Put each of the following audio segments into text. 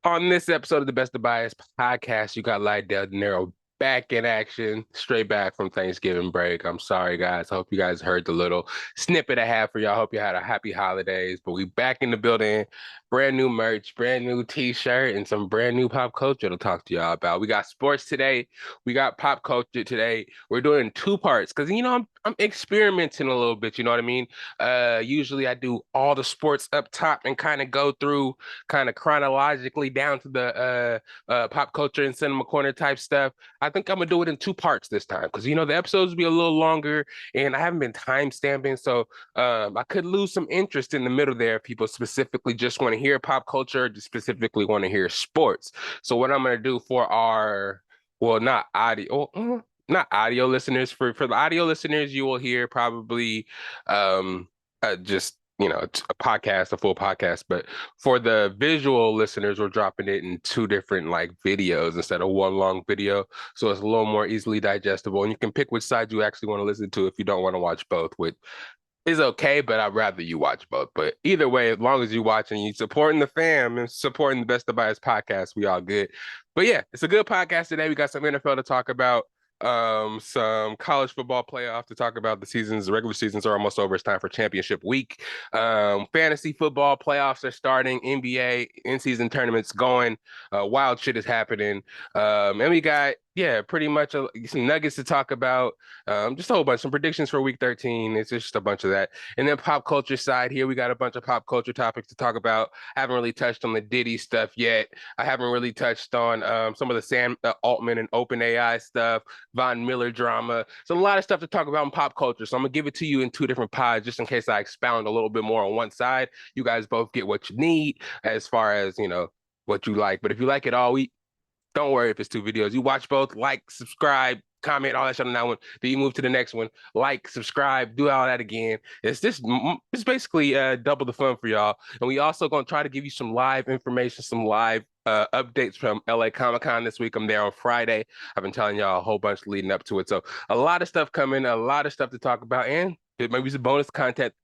On this episode of the Best of Bias podcast, you got Lydell Dinero back in action, straight back from Thanksgiving break. I'm sorry, guys. I hope you guys heard the little snippet I had for y'all. Hope you had a happy holidays. But we back in the building, brand new merch, brand new t-shirt, and some brand new pop culture to talk to y'all about. We got sports today. We got pop culture today. We're doing two parts because I'm experimenting a little bit. You know what I mean? Usually I do all the sports up top and kind of go through kind of chronologically down to the pop culture and cinema corner type stuff. I think I'm gonna do it in two parts this time because the episodes will be a little longer and I haven't been time stamping, so I could lose some interest in the middle there if people specifically just want to hear pop culture, just specifically want to hear sports. So what I'm gonna do for our not audio not audio listeners, for the audio listeners, you will hear probably just a podcast, a full podcast. But for the visual listeners, we're dropping it in two different like videos instead of one long video. So it's a little more easily digestible. And you can pick which side you actually want to listen to if you don't want to watch both, which is okay, but I'd rather you watch both. But either way, as long as you watching, you supporting the fam and supporting the Best of Bias podcast, we all good. But yeah, it's a good podcast today. We got some NFL to talk about. Some college football playoff to talk about. The regular seasons are almost over. It's time for championship week. Fantasy football playoffs are starting. NBA in-season tournaments going. Wild shit is happening. And we got pretty much some nuggets to talk about. Just a whole bunch, some predictions for week 13. It's just a bunch of that. And then pop culture side here, we got a bunch of pop culture topics to talk about. Haven't really touched on the Diddy stuff yet. I haven't really touched on some of the Altman and OpenAI stuff. Von Miller drama. So a lot of stuff to talk about in pop culture. So I'm gonna give it to you in two different pods, just in case I expound a little bit more on one side. You guys both get what you need as far as what you like. But if you like it all, don't worry if it's two videos. You watch both, like, subscribe, comment, all that shit on that one. Then you move to the next one, like, subscribe, do all that again. It's basically double the fun for y'all. And we also gonna try to give you some live information, some live updates from LA Comic-Con this week. I'm there on Friday. I've been telling y'all a whole bunch leading up to it. So a lot of stuff coming, a lot of stuff to talk about, and it might be some bonus content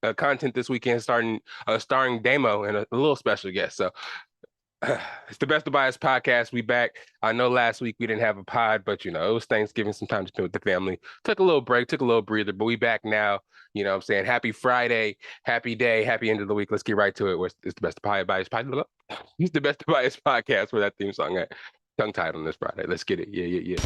this weekend starring Damo and a little special guest. So it's the Best of Bias podcast. We back. I know last week we didn't have a pod, but it was Thanksgiving, some time to spend with the family. Took a little break, took a little breather, but we back now. You know what I'm saying? Happy Friday, happy day, happy end of the week. Let's get right to it. It's the Best of Bias podcast. It's the Best of Bias podcast, where that theme song at. Tongue tied on this Friday. Let's get it. Yeah.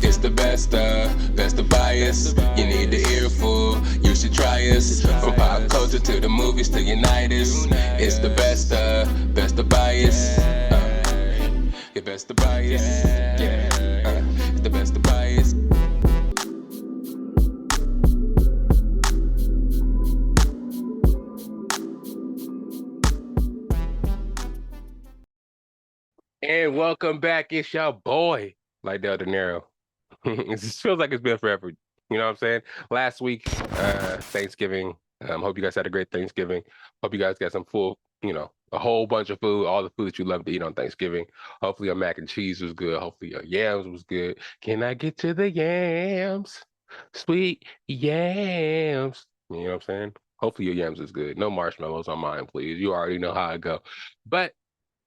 It's the best of bias. You need the earful, you should try us. From pop culture to the movies to unite us. It's the best of bias. Your best of bias. It's the best of bias. And welcome back. It's your boy, Lydell Dinero. It just feels like it's been forever. You know what I'm saying? Last week, Thanksgiving. Hope you guys had a great Thanksgiving. Hope you guys got some full, a whole bunch of food, all the food that you love to eat on Thanksgiving. Hopefully your mac and cheese was good. Hopefully your yams was good. Can I get to the yams? Sweet yams. You know what I'm saying? Hopefully your yams is good. No marshmallows on mine, please. You already know how I go. But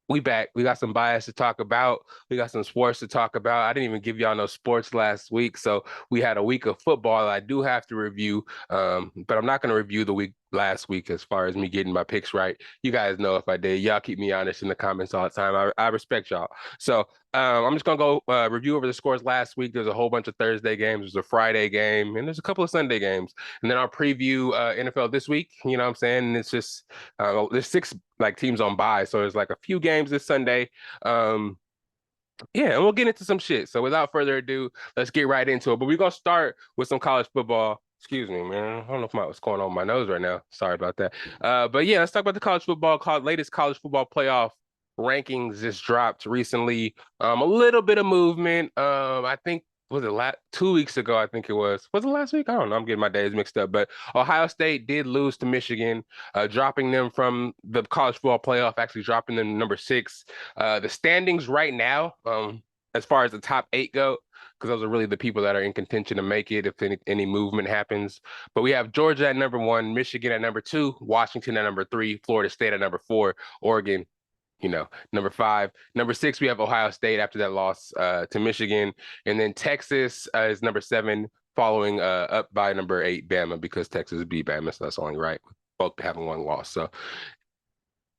we back. We got some bias to talk about. We got some sports to talk about. I didn't even give y'all no sports last week, so we had a week of football I do have to review, but I'm not going to review the week last week as far as me getting my picks right. You guys know if I did. Y'all keep me honest in the comments all the time. I respect y'all. So I'm just going to go review over the scores last week. There's a whole bunch of Thursday games. There's a Friday game, and there's a couple of Sunday games. And then I'll preview NFL this week. You know what I'm saying? And it's just there's 6 teams on bye, so there's a few games this Sunday. And we'll get into some shit. So without further ado, let's get right into it. But we're gonna start with some college football. Excuse me, man. I don't know what's going on with my nose right now. Sorry about that. But yeah, let's talk about the college football. Latest college football playoff rankings just dropped recently. A little bit of movement. I think was it 2 weeks ago? I think it was. Was it last week? I don't know. I'm getting my days mixed up. But Ohio State did lose to Michigan, dropping them from the college football playoff, actually dropping them to number 6. The standings right now, as far as the top 8 go, because those are really the people that are in contention to make it if any movement happens. But we have Georgia at number 1, Michigan at number 2, Washington at number 3, Florida State at number 4, Oregon number 5. Number 6, we have Ohio State after that loss to Michigan. And then Texas is number 7, following up by number 8, Bama, because Texas beat Bama, so that's only right, both having one loss. So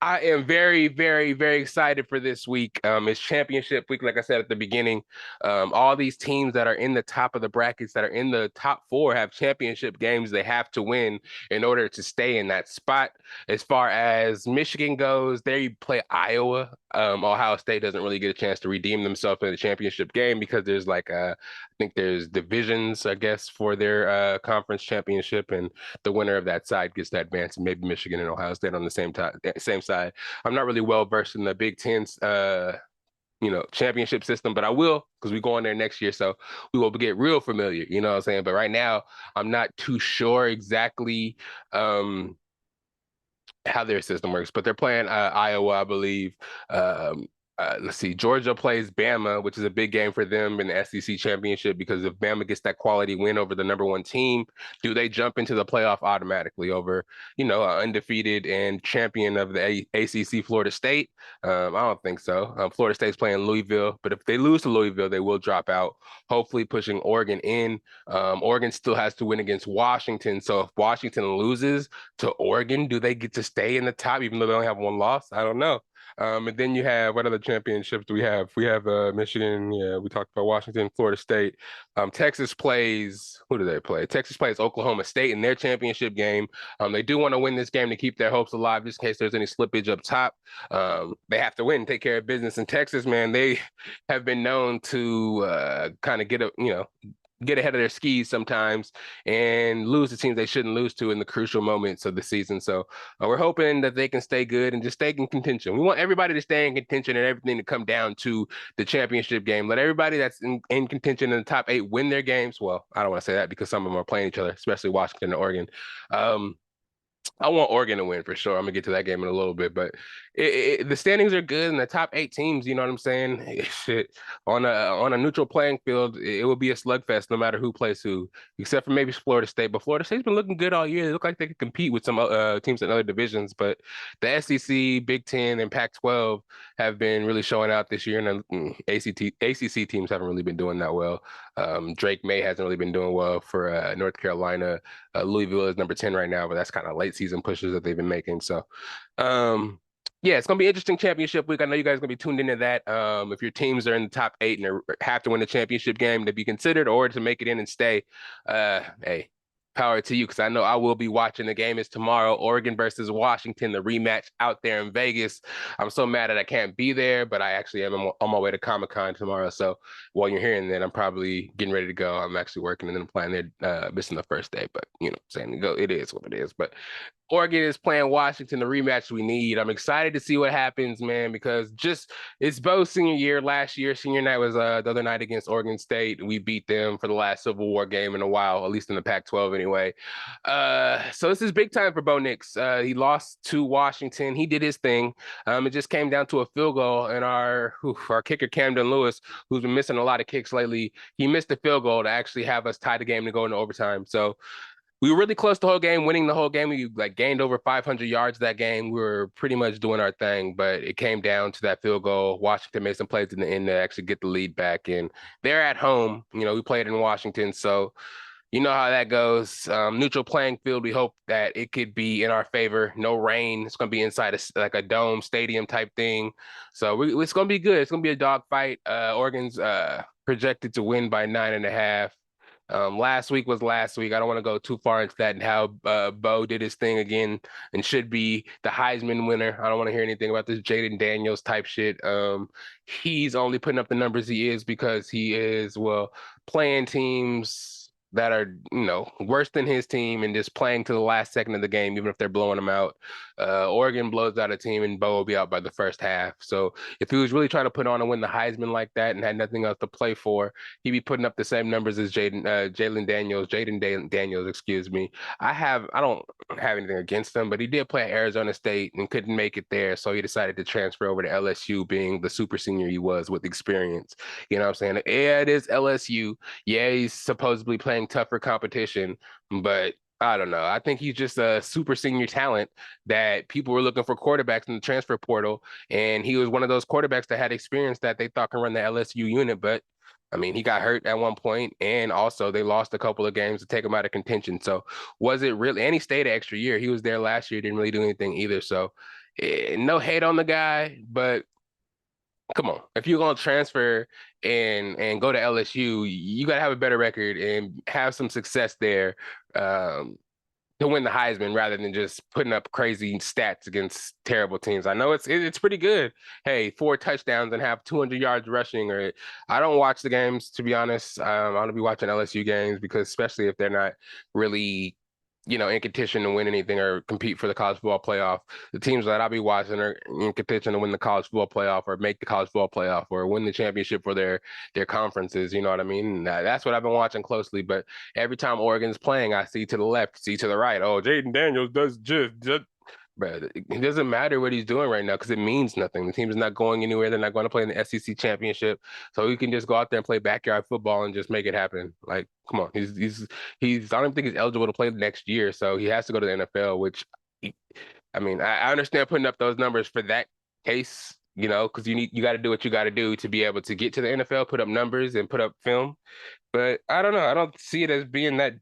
I am very, very, very excited for this week. It's championship week, like I said at the beginning. All these teams that are in the top of the brackets, that are in the top 4, have championship games they have to win in order to stay in that spot. As far as Michigan goes, they play Iowa. Ohio State doesn't really get a chance to redeem themselves in the championship game because there's I think there's divisions, I guess, for their conference championship, and the winner of that side gets to advance, and maybe Michigan and Ohio State on the same side. I'm not really well versed in the Big Ten's championship system, but I will, because we go in there next year, so we will get real familiar. You know what I'm saying? But right now, I'm not too sure exactly how their system works, but they're playing Iowa, I believe. Let's see, Georgia plays Bama, which is a big game for them in the SEC championship, because if Bama gets that quality win over the number 1 team, do they jump into the playoff automatically over, undefeated and champion of the ACC, Florida State? I don't think so. Florida State's playing Louisville, but if they lose to Louisville, they will drop out, hopefully pushing Oregon in. Oregon still has to win against Washington, so if Washington loses to Oregon, do they get to stay in the top even though they only have one loss? I don't know. And then you have, what other championships do we have? We have Michigan. Yeah, we talked about Washington, Florida State. Texas plays, who do they play? Texas plays Oklahoma State in their championship game. They do want to win this game to keep their hopes alive, just in case there's any slippage up top. They have to win, take care of business. In Texas, man, they have been known to kind of get ahead of their skis sometimes and lose to teams they shouldn't lose to in the crucial moments of the season. So we're hoping that they can stay good and just stay in contention. We want everybody to stay in contention and everything to come down to the championship game. Let everybody that's in contention in the top 8 win their games. Well, I don't want to say that because some of them are playing each other, especially Washington and Oregon. I want Oregon to win for sure. I'm gonna get to that game in a little bit, but the standings are good, and the top 8 teams, you know what I'm saying? Shit, on a neutral playing field, it will be a slugfest no matter who plays who, except for maybe Florida State. But Florida State's been looking good all year. They look like they could compete with some teams in other divisions. But the SEC, Big Ten, and Pac-12 have been really showing out this year, and the ACC teams haven't really been doing that well. Drake May hasn't really been doing well for North Carolina. Louisville is number 10 right now, but that's kind of late season pushes that they've been making. So, yeah, it's gonna be an interesting championship week. I know you guys are gonna be tuned into that. If your teams are in the top 8 and have to win the championship game to be considered or to make it in and stay, hey, power to you, because I know I will be watching. The game is tomorrow, Oregon versus Washington, the rematch out there in Vegas. I'm so mad that I can't be there, but I actually am on my way to Comic-Con tomorrow. So while you're hearing that, I'm probably getting ready to go. I'm actually working and then I'm playing there, missing the first day, but saying go, it is what it is. But Oregon is playing Washington, the rematch we need. I'm excited to see what happens, man, because it's Bo's senior year. Last year, senior night was the other night against Oregon State. We beat them for the last Civil War game in a while, at least in the Pac-12 anyway. So this is big time for Bo Nix. He lost to Washington. He did his thing. It just came down to a field goal, and our kicker, Camden Lewis, who's been missing a lot of kicks lately, he missed the field goal to actually have us tie the game to go into overtime. So we were really close the whole game, winning the whole game. We gained over 500 yards that game. We were pretty much doing our thing, but it came down to that field goal. Washington made some plays in the end to actually get the lead back, and they're at home. We played in Washington, so you know how that goes. Neutral playing field. We hope that it could be in our favor. No rain. It's going to be inside a dome stadium type thing. So it's going to be good. It's going to be a dogfight. Oregon's projected to win by 9.5. Last week was last week. I don't want to go too far into that and how Bo did his thing again and should be the Heisman winner. I don't want to hear anything about this Jaden Daniels type shit. He's only putting up the numbers he is because he is, playing teams that are, worse than his team and just playing to the last second of the game, even if they're blowing them out. Oregon blows out a team and Bo will be out by the first half. So if he was really trying to put on and win the Heisman like that and had nothing else to play for, he'd be putting up the same numbers as Jaden Daniels, excuse me. I don't have anything against him, but he did play at Arizona State and couldn't make it there. So he decided to transfer over to LSU, being the super senior he was with experience. You know what I'm saying? Yeah, it is LSU. Yeah, he's supposedly playing tougher competition, but I don't know. I think he's just a super senior talent that people were looking for quarterbacks in the transfer portal, and he was one of those quarterbacks that had experience that they thought can run the LSU unit. But I mean, he got hurt at one point, and also they lost a couple of games to take him out of contention. So was it really? And he stayed an extra year. He was there last year, didn't really do anything either. So no hate on the guy, but come on, if you're gonna transfer and go to LSU, you gotta have a better record and have some success there. Um, to win the Heisman rather than just putting up crazy stats against terrible teams. I know it's pretty good. Hey, 4 touchdowns and have 200 yards rushing. Or I don't watch the games to be honest. I want to be watching LSU games because especially if they're not really, in contention to win anything or compete for the college football playoff. The teams that I'll be watching are in contention to win the college football playoff or make the college football playoff or win the championship for their conferences. You know what I mean? And that's what I've been watching closely. But every time Oregon's playing, I see to the left, see to the right. Oh, Jaden Daniels does just. But it doesn't matter what he's doing right now because it means nothing. The team is not going anywhere. They're not going to play in the SEC championship. So he can just go out there and play backyard football and just make it happen. Like, come on. He's I don't think he's eligible to play the next year. So he has to go to the NFL, which I mean, I understand putting up those numbers for that case, because you got to do what you got to do to be able to get to the NFL, put up numbers and put up film. But I don't know. I don't see it as being that.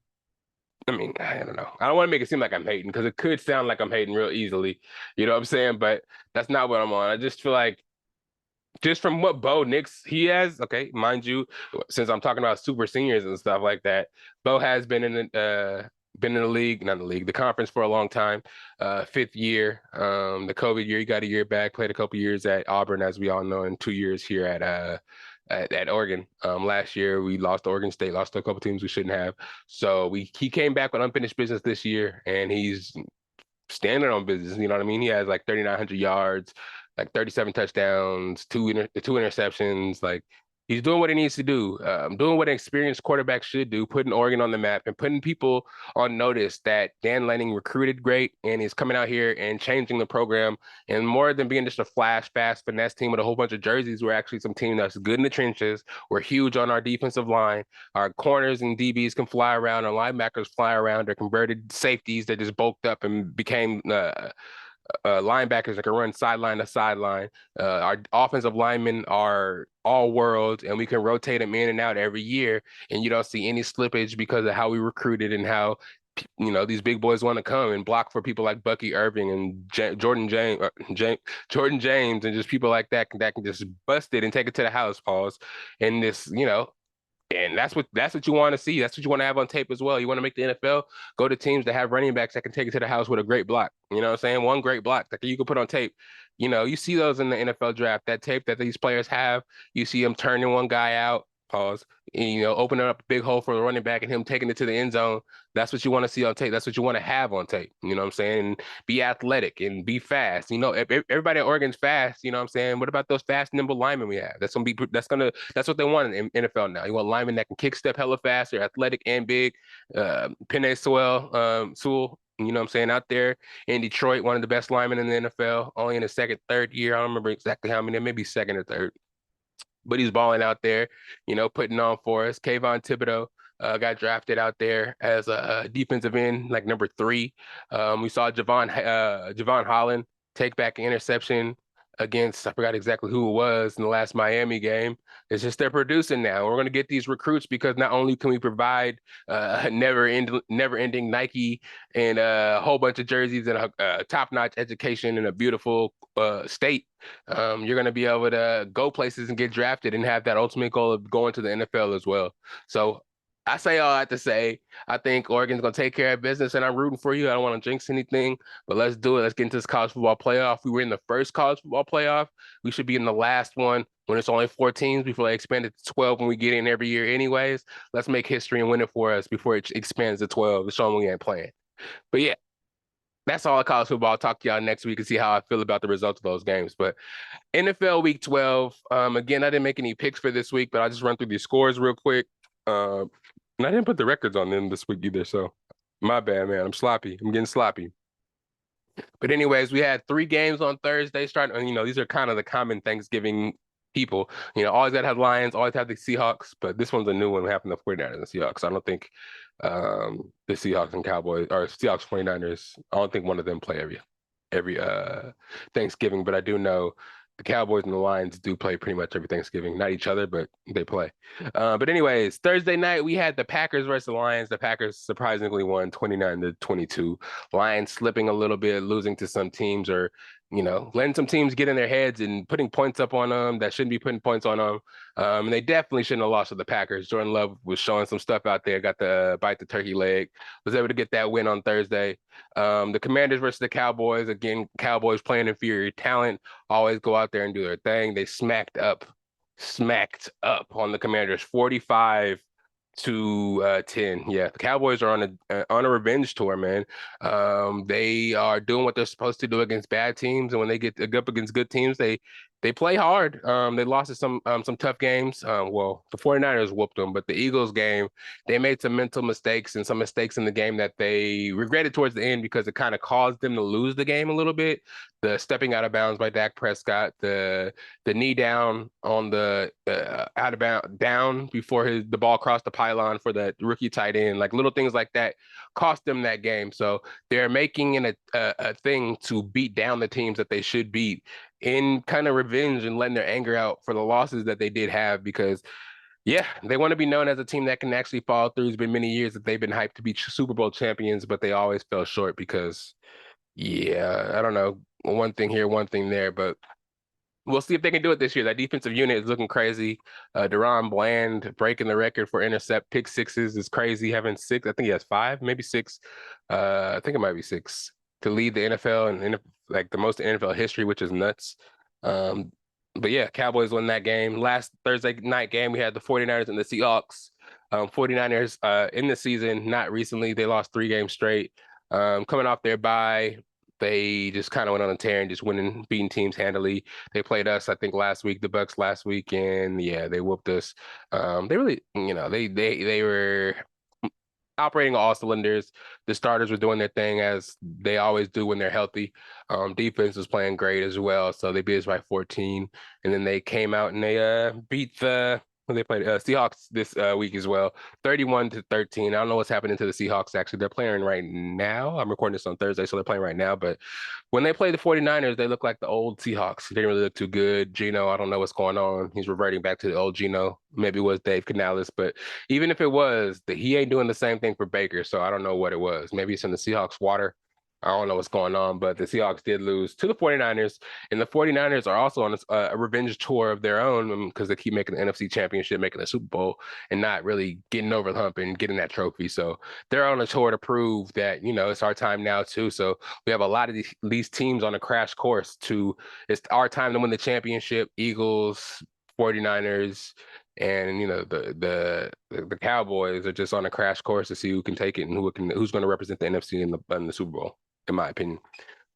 I mean, I don't know. I don't want to make it seem like I'm hating because it could sound like I'm hating real easily. You know what I'm saying? But that's not what I'm on. I just feel like just from what Bo Nix he has, okay, mind you, since I'm talking about super seniors and stuff like that, Bo has been in the league, not in the league, the conference for a long time. Fifth year, the COVID year, he got a year back, played a couple years at Auburn, as we all know, and 2 years here at Oregon. Last year we lost to Oregon State, lost to a couple teams we shouldn't have. So he came back with unfinished business this year, and he's standing on business. You know what I mean? He has like 3,900 yards, like 37 touchdowns, two interceptions. Like he's doing what he needs to do, doing what an experienced quarterback should do, putting Oregon on the map and putting people on notice that Dan Lanning recruited great and is coming out here and changing the program. And more than being just a flash, fast, finesse team with a whole bunch of jerseys, we're actually some team that's good in the trenches. We're huge on our defensive line. Our corners and DBs can fly around. Our linebackers fly around. They're converted safeties that just bulked up and became linebackers that can run sideline to sideline. Our offensive linemen are all worlds, and we can rotate them in and out every year, and you don't see any slippage because of how we recruited and how these big boys want to come and block for people like Bucky Irving and Jordan James, and just people like that can just bust it and take it to the house, pause. And this, and that's what you want to see. That's what you want to have on tape as well. You want to make the NFL, go to teams that have running backs that can take it to the house with a great block. You know what I'm saying? One great block that you can put on tape. You see those in the NFL draft, that tape that these players have. You see them turning one guy out, pause, and, opening up a big hole for the running back and him taking it to the end zone. That's what you want to see on tape. That's what you want to have on tape. You know what I'm saying? And be athletic and be fast. Everybody at Oregon's fast. You know what I'm saying? What about those fast, nimble linemen we have? That's what they want in NFL now. You want linemen that can kick step hella fast. They're athletic and big. Penei Sewell, you know what I'm saying, out there in Detroit, one of the best linemen in the NFL, only in his second, third year. I don't remember exactly how many, maybe second or third. But he's balling out there, putting on for us. Kayvon Thibodeau got drafted out there as a defensive end, like number 3. We saw Javon Holland take back an interception against, I forgot exactly who it was in the last Miami game. It's just they're producing now. We're going to get these recruits because not only can we provide never-ending Nike and a whole bunch of jerseys and a top-notch education in a beautiful state, you're going to be able to go places and get drafted and have that ultimate goal of going to the NFL as well. So I say all that to say, I think Oregon's going to take care of business, and I'm rooting for you. I don't want to jinx anything, but let's do it. Let's get into this college football playoff. We were in the first college football playoff. We should be in the last one when it's only 4 teams before they expand it to 12 when we get in every year anyways. Let's make history and win it for us before it expands to 12 to show them we ain't playing. But yeah, that's all college football. I'll talk to y'all next week and see how I feel about the results of those games. But NFL Week 12, again, I didn't make any picks for this week, but I'll just run through these scores real quick. And I didn't put the records on them this week either, so my bad, man. I'm sloppy. I'm getting sloppy. But anyways, we had 3 games on Thursday starting. These are kind of the common Thanksgiving people. Always got to have Lions, always have the Seahawks, but this one's a new one having the 49ers and the Seahawks. I don't think the Seahawks and Cowboys or Seahawks 49ers, I don't think one of them play every Thanksgiving, but I do know the Cowboys and the Lions do play pretty much every Thanksgiving. Not each other, but they play. But anyways, Thursday night we had the Packers versus the Lions. The Packers surprisingly won 29-22. Lions slipping a little bit, losing to some teams or letting some teams get in their heads and putting points up on them that shouldn't be putting points on them. And they definitely shouldn't have lost to the Packers. Jordan Love was showing some stuff out there, got the bite the turkey leg, was able to get that win on Thursday. The Commanders versus the Cowboys. Again, Cowboys playing inferior talent, always go out there and do their thing. They smacked up on the Commanders 45-10. Yeah, the Cowboys are on a revenge tour, man. They are doing what they're supposed to do against bad teams, and when they get up against good teams, they play hard. They lost to some tough games. Well, the 49ers whooped them, but the Eagles game, they made some mental mistakes and some mistakes in the game that they regretted towards the end because it kind of caused them to lose the game a little bit. The stepping out of bounds by Dak Prescott, the knee down on the out of bound down before the ball crossed the pylon for the rookie tight end, like little things like that cost them that game. So they're making it a thing to beat down the teams that they should beat in kind of revenge and letting their anger out for the losses that they did have because they want to be known as a team that can actually follow through. It's been many years that they've been hyped to be Super Bowl champions, but they always fell short because I don't know, one thing here, one thing there, but we'll see if they can do it this year. That defensive unit is looking crazy. Deron Bland breaking the record for pick sixes is crazy. Having six, I think he has five, maybe six. I think it might be six to lead the NFL and like the most in NFL history, which is nuts. But yeah, Cowboys won that game. Last Thursday night game, we had the 49ers and the Seahawks. 49ers in the season, not recently. They lost 3 games straight. Coming off their bye, they just kind of went on a tear and just beating teams handily. They played us, I think, last week, the Bucks last week, and they whooped us. They really, they were operating all cylinders. The starters were doing their thing as they always do when they're healthy. Defense was playing great as well, so they beat us by 14. And then they came out and they beat they played Seahawks this week as well, 31-13. I don't know what's happening to the Seahawks. Actually, they're playing right now. I'm recording this on Thursday, so they're playing right now. But when they play the 49ers, they look like the old Seahawks. They didn't really look too good. Geno, I don't know what's going on. He's reverting back to the old Geno. Maybe it was Dave Canales, but even if it was, he ain't doing the same thing for Baker, so I don't know what it was. Maybe it's in the Seahawks' water. I don't know what's going on, but the Seahawks did lose to the 49ers, and the 49ers are also on a revenge tour of their own because they keep making the NFC Championship, making the Super Bowl, and not really getting over the hump and getting that trophy. So they're on a tour to prove that, it's our time now too. So we have a lot of these teams on a crash course it's our time to win the championship. Eagles, 49ers, and the Cowboys are just on a crash course to see who can take it and who's going to represent the NFC in the Super Bowl, in my opinion.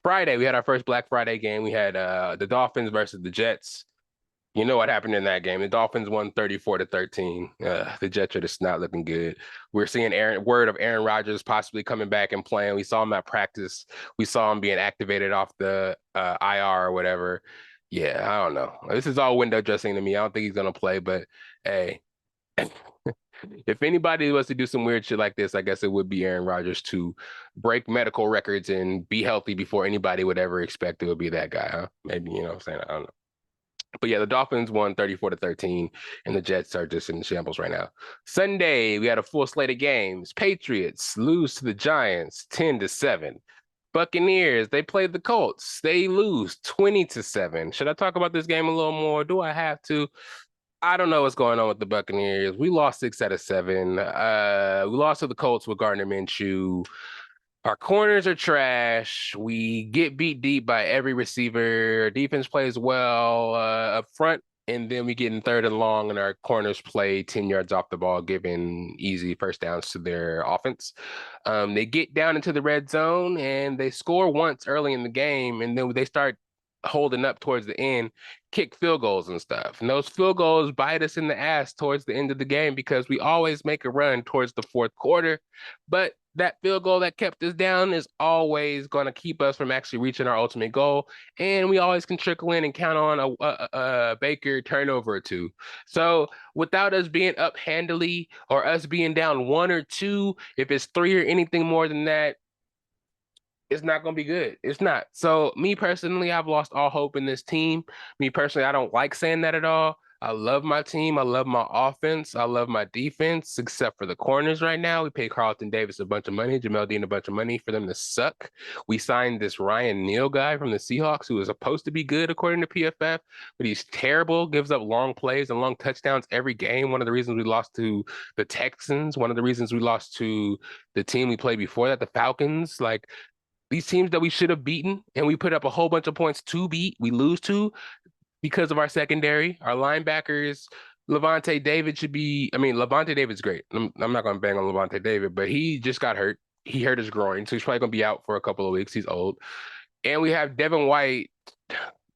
Friday, we had our first Black Friday game. We had the Dolphins versus the Jets. You know what happened in that game. The Dolphins won 34-13. The Jets are just not looking good. We're seeing word of Aaron Rodgers possibly coming back and playing. We saw him at practice. We saw him being activated off the IR or whatever. Yeah, I don't know. This is all window dressing to me. I don't think he's going to play, but hey, if anybody was to do some weird shit like this, I guess it would be Aaron Rodgers to break medical records and be healthy before anybody would ever expect it would be that guy, huh? Maybe, what I'm saying? I don't know. But yeah, the Dolphins won 34-13, and the Jets are just in shambles right now. Sunday, we had a full slate of games. Patriots lose to the Giants 10-7. Buccaneers, they played the Colts. They lose 20-7. Should I talk about this game a little more? Do I have to? I don't know what's going on with the Buccaneers. We lost 6 out of 7. We lost to the Colts with Gardner Minshew. Our corners are trash. We get beat deep by every receiver. Our defense plays well up front, and then we get in 3rd and long, and our corners play 10 yards off the ball, giving easy first downs to their offense. They get down into the red zone, and they score once early in the game, and then they start holding up towards the end, kick field goals and stuff. And those field goals bite us in the ass towards the end of the game because we always make a run towards the 4th quarter, but that field goal that kept us down is always going to keep us from actually reaching our ultimate goal. And we always can trickle in and count on a Baker turnover or two. So without us being up handily or us being down one or two, if it's three or anything more than that, it's not going to be good. It's not. So me personally, I've lost all hope in this team. Me personally, I don't like saying that at all. I love my team. I love my offense. I love my defense, except for the corners right now. We paid Carlton Davis a bunch of money, Jamel Dean a bunch of money for them to suck. We signed this Ryan Neal guy from the Seahawks who is supposed to be good according to PFF, but he's terrible, gives up long plays and long touchdowns every game. One of the reasons we lost to the Texans, one of the reasons we lost to the team we played before that, the Falcons. Like, these teams that we should have beaten and we put up a whole bunch of points to beat, we lose to because of our secondary, our linebackers. Levante David should be, I mean, Levante David's great. I'm not going to bang on Levante David, but he just got hurt. He hurt his groin, so he's probably going to be out for a couple of weeks. He's old. And we have Devin White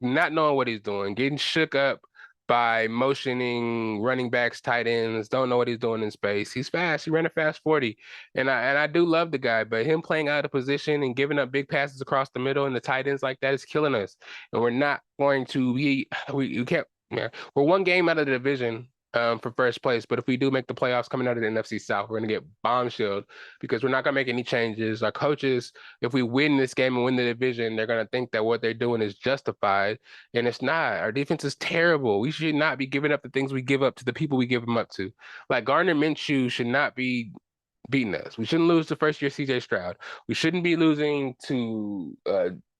not knowing what he's doing, getting shook up by motioning running backs, tight ends, don't know what he's doing in space. He's fast. He ran a fast 40. And I do love the guy, but him playing out of position and giving up big passes across the middle and the tight ends like that is killing us. And we're not going to be we can't yeah. We're one game out of the division for first place. But if we do make the playoffs coming out of the NFC South, we're gonna get bombshelled because we're not gonna make any changes. Our coaches, if we win this game and win the division, they're gonna think that what they're doing is justified, and it's not. Our defense is terrible. We should not be giving up the things we give up to the people we give them up to. Like Gardner Minshew should not be beating us. We shouldn't lose to first year CJ Stroud. We shouldn't be losing to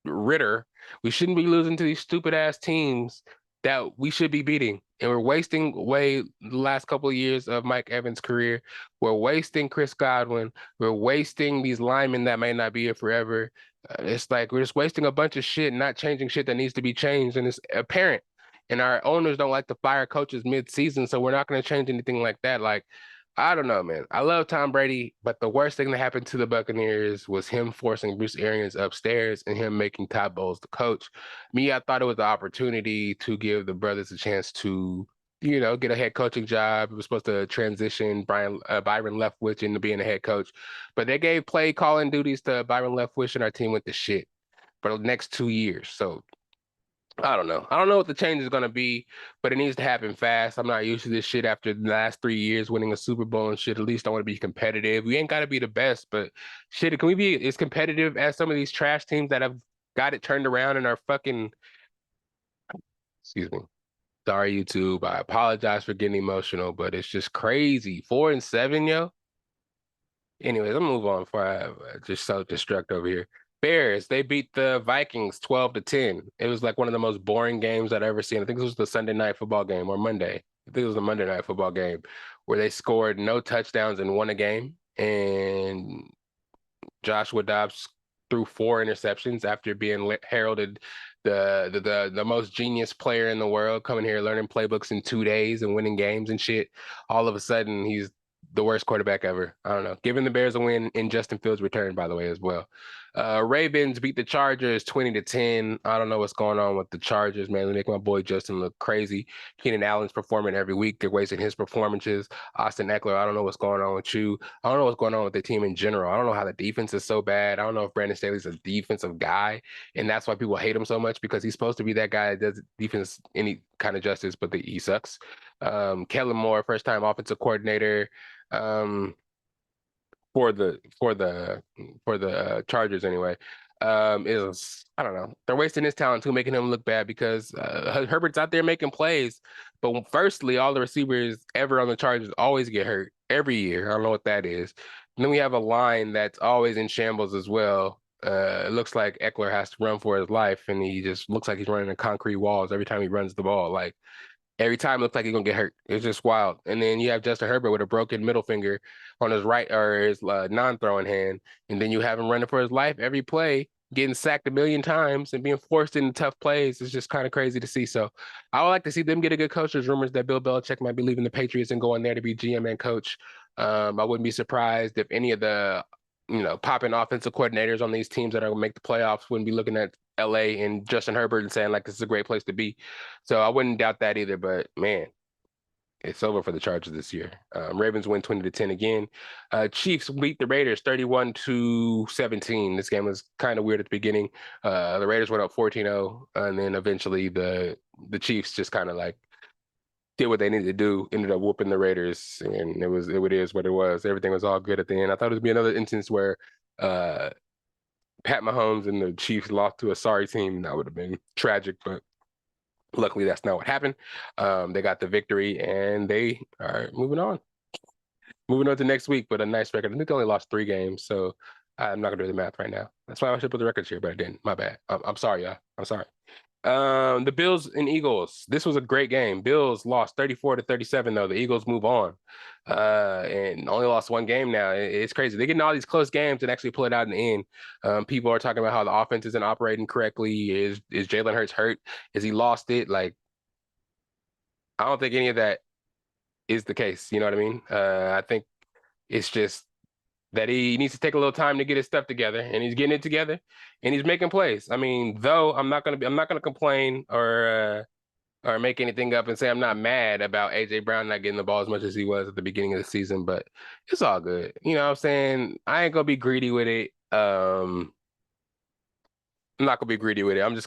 Ritter. We shouldn't be losing to these stupid ass teams that we should be beating. And we're wasting away the last couple of years of Mike Evans' career. We're wasting Chris Godwin. We're wasting these linemen that may not be here forever. It's like we're just wasting a bunch of shit, not changing shit that needs to be changed. And it's apparent. And our owners don't like to fire coaches mid-season, so we're not going to change anything like that. Like, I don't know, man. I love Tom Brady, but the worst thing that happened to the Buccaneers was him forcing Bruce Arians upstairs and him making Todd Bowles the coach. Me, I thought it was the opportunity to give the brothers a chance to, get a head coaching job. It was supposed to transition Byron Leftwich into being a head coach, but they gave play calling duties to Byron Leftwich, and our team went to shit for the next 2 years. So I don't know. I don't know what the change is going to be, but it needs to happen fast. I'm not used to this shit after the last 3 years winning a Super Bowl and shit. At least I want to be competitive. We ain't got to be the best, but shit, can we be as competitive as some of these trash teams that have got it turned around and are fucking, excuse me. Sorry, YouTube. I apologize for getting emotional, but it's just crazy. 4-7, yo. Anyways, I'll move on before I just self-destruct over here. Bears, they beat the Vikings 12-10. It was like one of the most boring games I'd ever seen. I think this was the Sunday night football game or Monday. I think it was the Monday night football game where they scored no touchdowns and won a game. And Joshua Dobbs threw 4 interceptions after being heralded the most genius player in the world, coming here learning playbooks in 2 days and winning games and shit. All of a sudden, he's the worst quarterback ever. I don't know. Giving the Bears a win in Justin Fields' return, by the way, as well. Ravens beat the Chargers 20-10. I don't know what's going on with the Chargers, man. They make my boy Justin look crazy. Keenan Allen's performing every week. They're wasting his performances. Austin Eckler, I don't know what's going on with you. I don't know what's going on with the team in general. I don't know how the defense is so bad. I don't know if Brandon Staley's a defensive guy, and that's why people hate him so much, because he's supposed to be that guy that does defense any kind of justice, but he sucks. Kellen Moore, first-time offensive coordinator. For the Chargers anyway, is, I don't know, they're wasting his talent too, making him look bad because Herbert's out there making plays, but firstly, all the receivers ever on the Chargers always get hurt every year. I don't know what that is. And then we have a line that's always in shambles as well. It looks like Eckler has to run for his life, and he just looks like he's running in concrete walls every time he runs the ball. Like, every time it looks like he's gonna get hurt. It's just wild. And then you have Justin Herbert with a broken middle finger on his right, or his non-throwing hand, and then you have him running for his life every play, getting sacked a million times and being forced into tough plays. It's just kind of crazy to see. So I would like to see them get a good coach. There's rumors that Bill Belichick might be leaving the Patriots and going there to be GM and coach. I wouldn't be surprised if any of the popping offensive coordinators on these teams that are going to make the playoffs wouldn't be looking at LA and Justin Herbert and saying like this is a great place to be. So I wouldn't doubt that either. But man, it's over for the Chargers this year. Ravens win 20-10 again. Chiefs beat the Raiders 31-17. This game was kind of weird at the beginning. The Raiders went up 14-0, and then eventually the Chiefs just kind of like did what they needed to do, ended up whooping the Raiders, and it is what it was. Everything was all good at the end. I thought it would be another instance where Pat Mahomes and the Chiefs lost to a sorry team. That would have been tragic, but luckily that's not what happened. They got the victory, and they are moving on. Moving on to next week, but a nice record. I think they only lost 3 games, so I'm not gonna do the math right now. That's why I should put the records here, but I didn't. My bad. I'm sorry, y'all. I'm sorry. The Bills and Eagles. This was a great game. Bills lost 34-37, though. The Eagles move on. And only lost 1 game now. It's crazy. They're getting all these close games and actually pull it out in the end. People are talking about how the offense isn't operating correctly. Is Jalen Hurts hurt? Is he lost it? Like, I don't think any of that is the case. You know what I mean? I think it's just that he needs to take a little time to get his stuff together, and he's getting it together, and he's making plays. I mean, though I'm not gonna complain or make anything up and say I'm not mad about AJ Brown not getting the ball as much as he was at the beginning of the season, but it's all good. You know what I'm saying? I ain't gonna be greedy with it. I'm not gonna be greedy with it. I'm just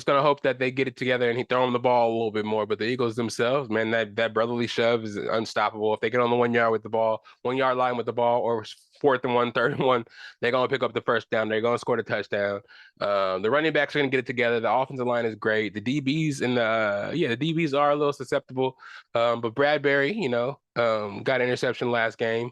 gonna hope that they get it together and he throw him the ball a little bit more. But the Eagles themselves, man, that brotherly shove is unstoppable. If they get on the 1 yard with the ball, 1 yard line with the ball, or 4th and 1, 3rd and 1, they're gonna pick up the first down. They're gonna score the touchdown. The running backs are gonna get it together. The offensive line is great. The DBs and the DBs are a little susceptible. But Bradbury, got an interception last game.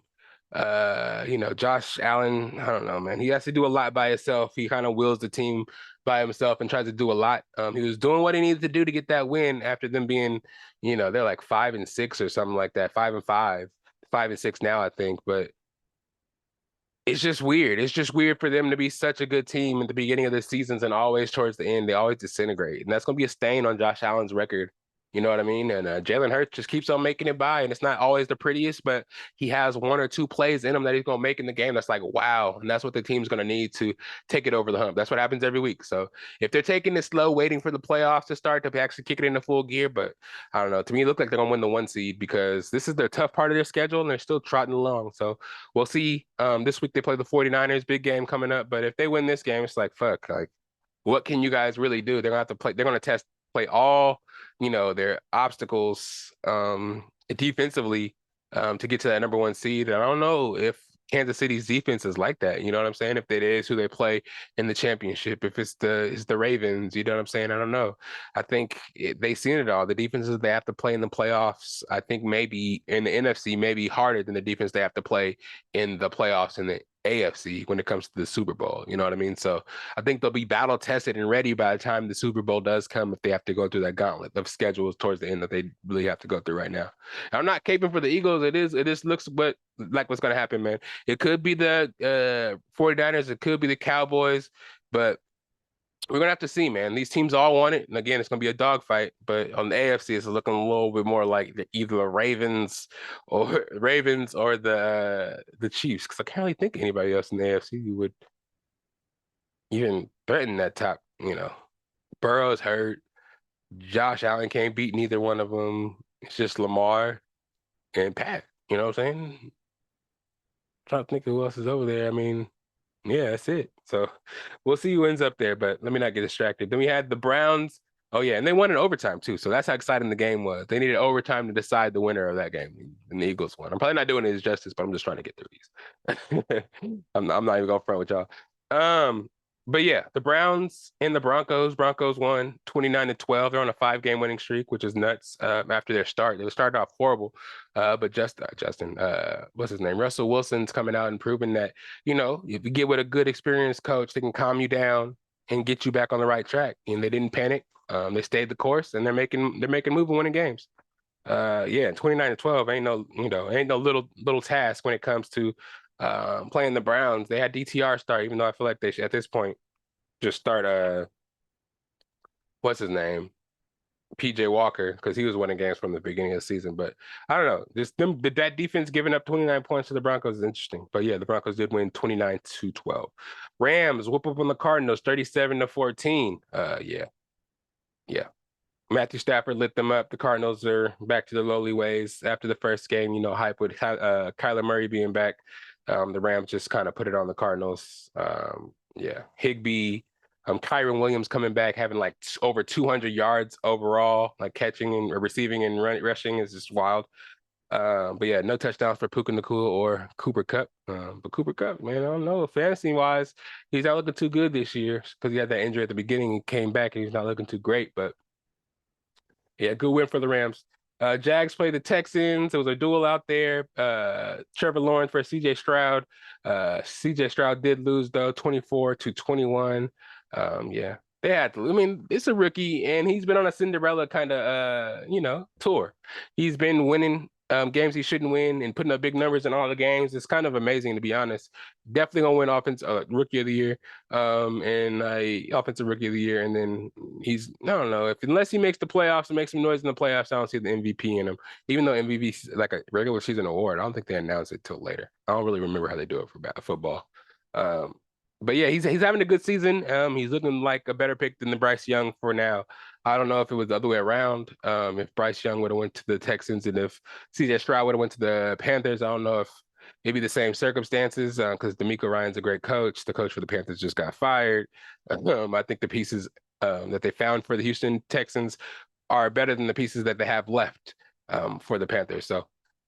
Josh Allen, I don't know, man. He has to do a lot by himself. He kind of wills the team by himself and tries to do a lot. He was doing what he needed to do to get that win after them being, they're like 5-6 or something like that, 5-5, 5-6 now, I think. But it's just weird. It's just weird for them to be such a good team at the beginning of the seasons and always towards the end, they always disintegrate. And that's going to be a stain on Josh Allen's record. You know what I mean? And Jalen Hurts just keeps on making it by, and it's not always the prettiest, but he has 1 or 2 plays in him that he's going to make in the game that's like, wow. And that's what the team's going to need to take it over the hump. That's what happens every week. So if they're taking it slow, waiting for the playoffs to start to actually kick it into full gear, but I don't know. To me, it looks like they're going to win the 1 seed because this is their tough part of their schedule, and they're still trotting along. So we'll see. This week they play the 49ers, big game coming up. But if they win this game, it's like, fuck, like, what can you guys really do? They're going to have to play. They're going to play all their obstacles defensively to get to that number 1 seed. And I don't know if Kansas City's defense is like that. You know what I'm saying? If it is who they play in the championship, if it's the Ravens, you know what I'm saying? I don't know. I think they've seen it all. The defenses they have to play in the playoffs, I think maybe in the NFC, maybe harder than the defense they have to play in the playoffs in the AFC when it comes to the Super Bowl. You know what I mean? So I think they'll be battle tested and ready by the time the Super Bowl does come if they have to go through that gauntlet of schedules towards the end that they really have to go through right now. I'm not caping for the Eagles. It is looks like what's going to happen, man. It could be the 49ers. It could be the Cowboys, but we're going to have to see, man. These teams all want it. And again, it's going to be a dogfight. But on the AFC, it's looking a little bit more like either the Ravens or the Chiefs. Because I can't really think of anybody else in the AFC who would even threaten that top, Burrow's hurt. Josh Allen can't beat neither one of them. It's just Lamar and Pat. You know what I'm saying? Trying to think of who else is over there. I mean, yeah, that's it. So we'll see who ends up there, but let me not get distracted. Then we had the Browns. Oh, yeah, and they won in overtime, too. So that's how exciting the game was. They needed overtime to decide the winner of that game, and the Eagles won. I'm probably not doing it justice, but I'm just trying to get through these. I'm not even going to front with y'all. But yeah, the Browns and the Broncos. Broncos won 29-12. They're on a 5-game winning streak, which is nuts. After their start, they started off horrible. But Justin, what's his name? Russell Wilson's coming out and proving that, if you get with a good experienced coach, they can calm you down and get you back on the right track. And they didn't panic. They stayed the course, and they're making moves and winning games. 29-12 ain't no little task when it comes to playing the Browns. They had DTR start, even though I feel like they should at this point just start what's his name? PJ Walker, because he was winning games from the beginning of the season. But I don't know. That defense giving up 29 points to the Broncos is interesting. But yeah, the Broncos did win 29-12. Rams whoop up on the Cardinals 37-14. Yeah. Matthew Stafford lit them up. The Cardinals are back to the lowly ways after the first game. Hype with Kyler Murray being back. The Rams just kind of put it on the Cardinals. Yeah, Higbee, Kyron Williams coming back, having like over 200 yards overall, like catching and receiving and rushing is just wild. But yeah, no touchdowns for Puka Nacua or Cooper Kupp. But Cooper Kupp, man, I don't know. Fantasy wise, he's not looking too good this year because he had that injury at the beginning. He came back and he's not looking too great. But yeah, good win for the Rams. Jags played the Texans. It was a duel out there. Trevor Lawrence versus CJ Stroud. CJ Stroud did lose though, 24-21. Yeah, they had to. I mean, it's a rookie, and he's been on a Cinderella kind of tour. He's been winning games he shouldn't win and putting up big numbers in all the games. It's kind of amazing, to be honest. Definitely gonna win rookie of the year, and offensive rookie of the year. And then I don't know, if unless he makes the playoffs and makes some noise in the playoffs, I don't see the MVP in him. Even though MVP is like a regular season award, I don't think they announce it till later. I don't really remember how they do it for football. But yeah, he's having a good season. He's looking like a better pick than the Bryce Young for now. I don't know if it was the other way around. If Bryce Young would have went to the Texans and if CJ Stroud would have went to the Panthers, I don't know if maybe the same circumstances, because DeMeco Ryans a great coach. The coach for the Panthers just got fired. I think the pieces that they found for the Houston Texans are better than the pieces that they have left for the Panthers. So,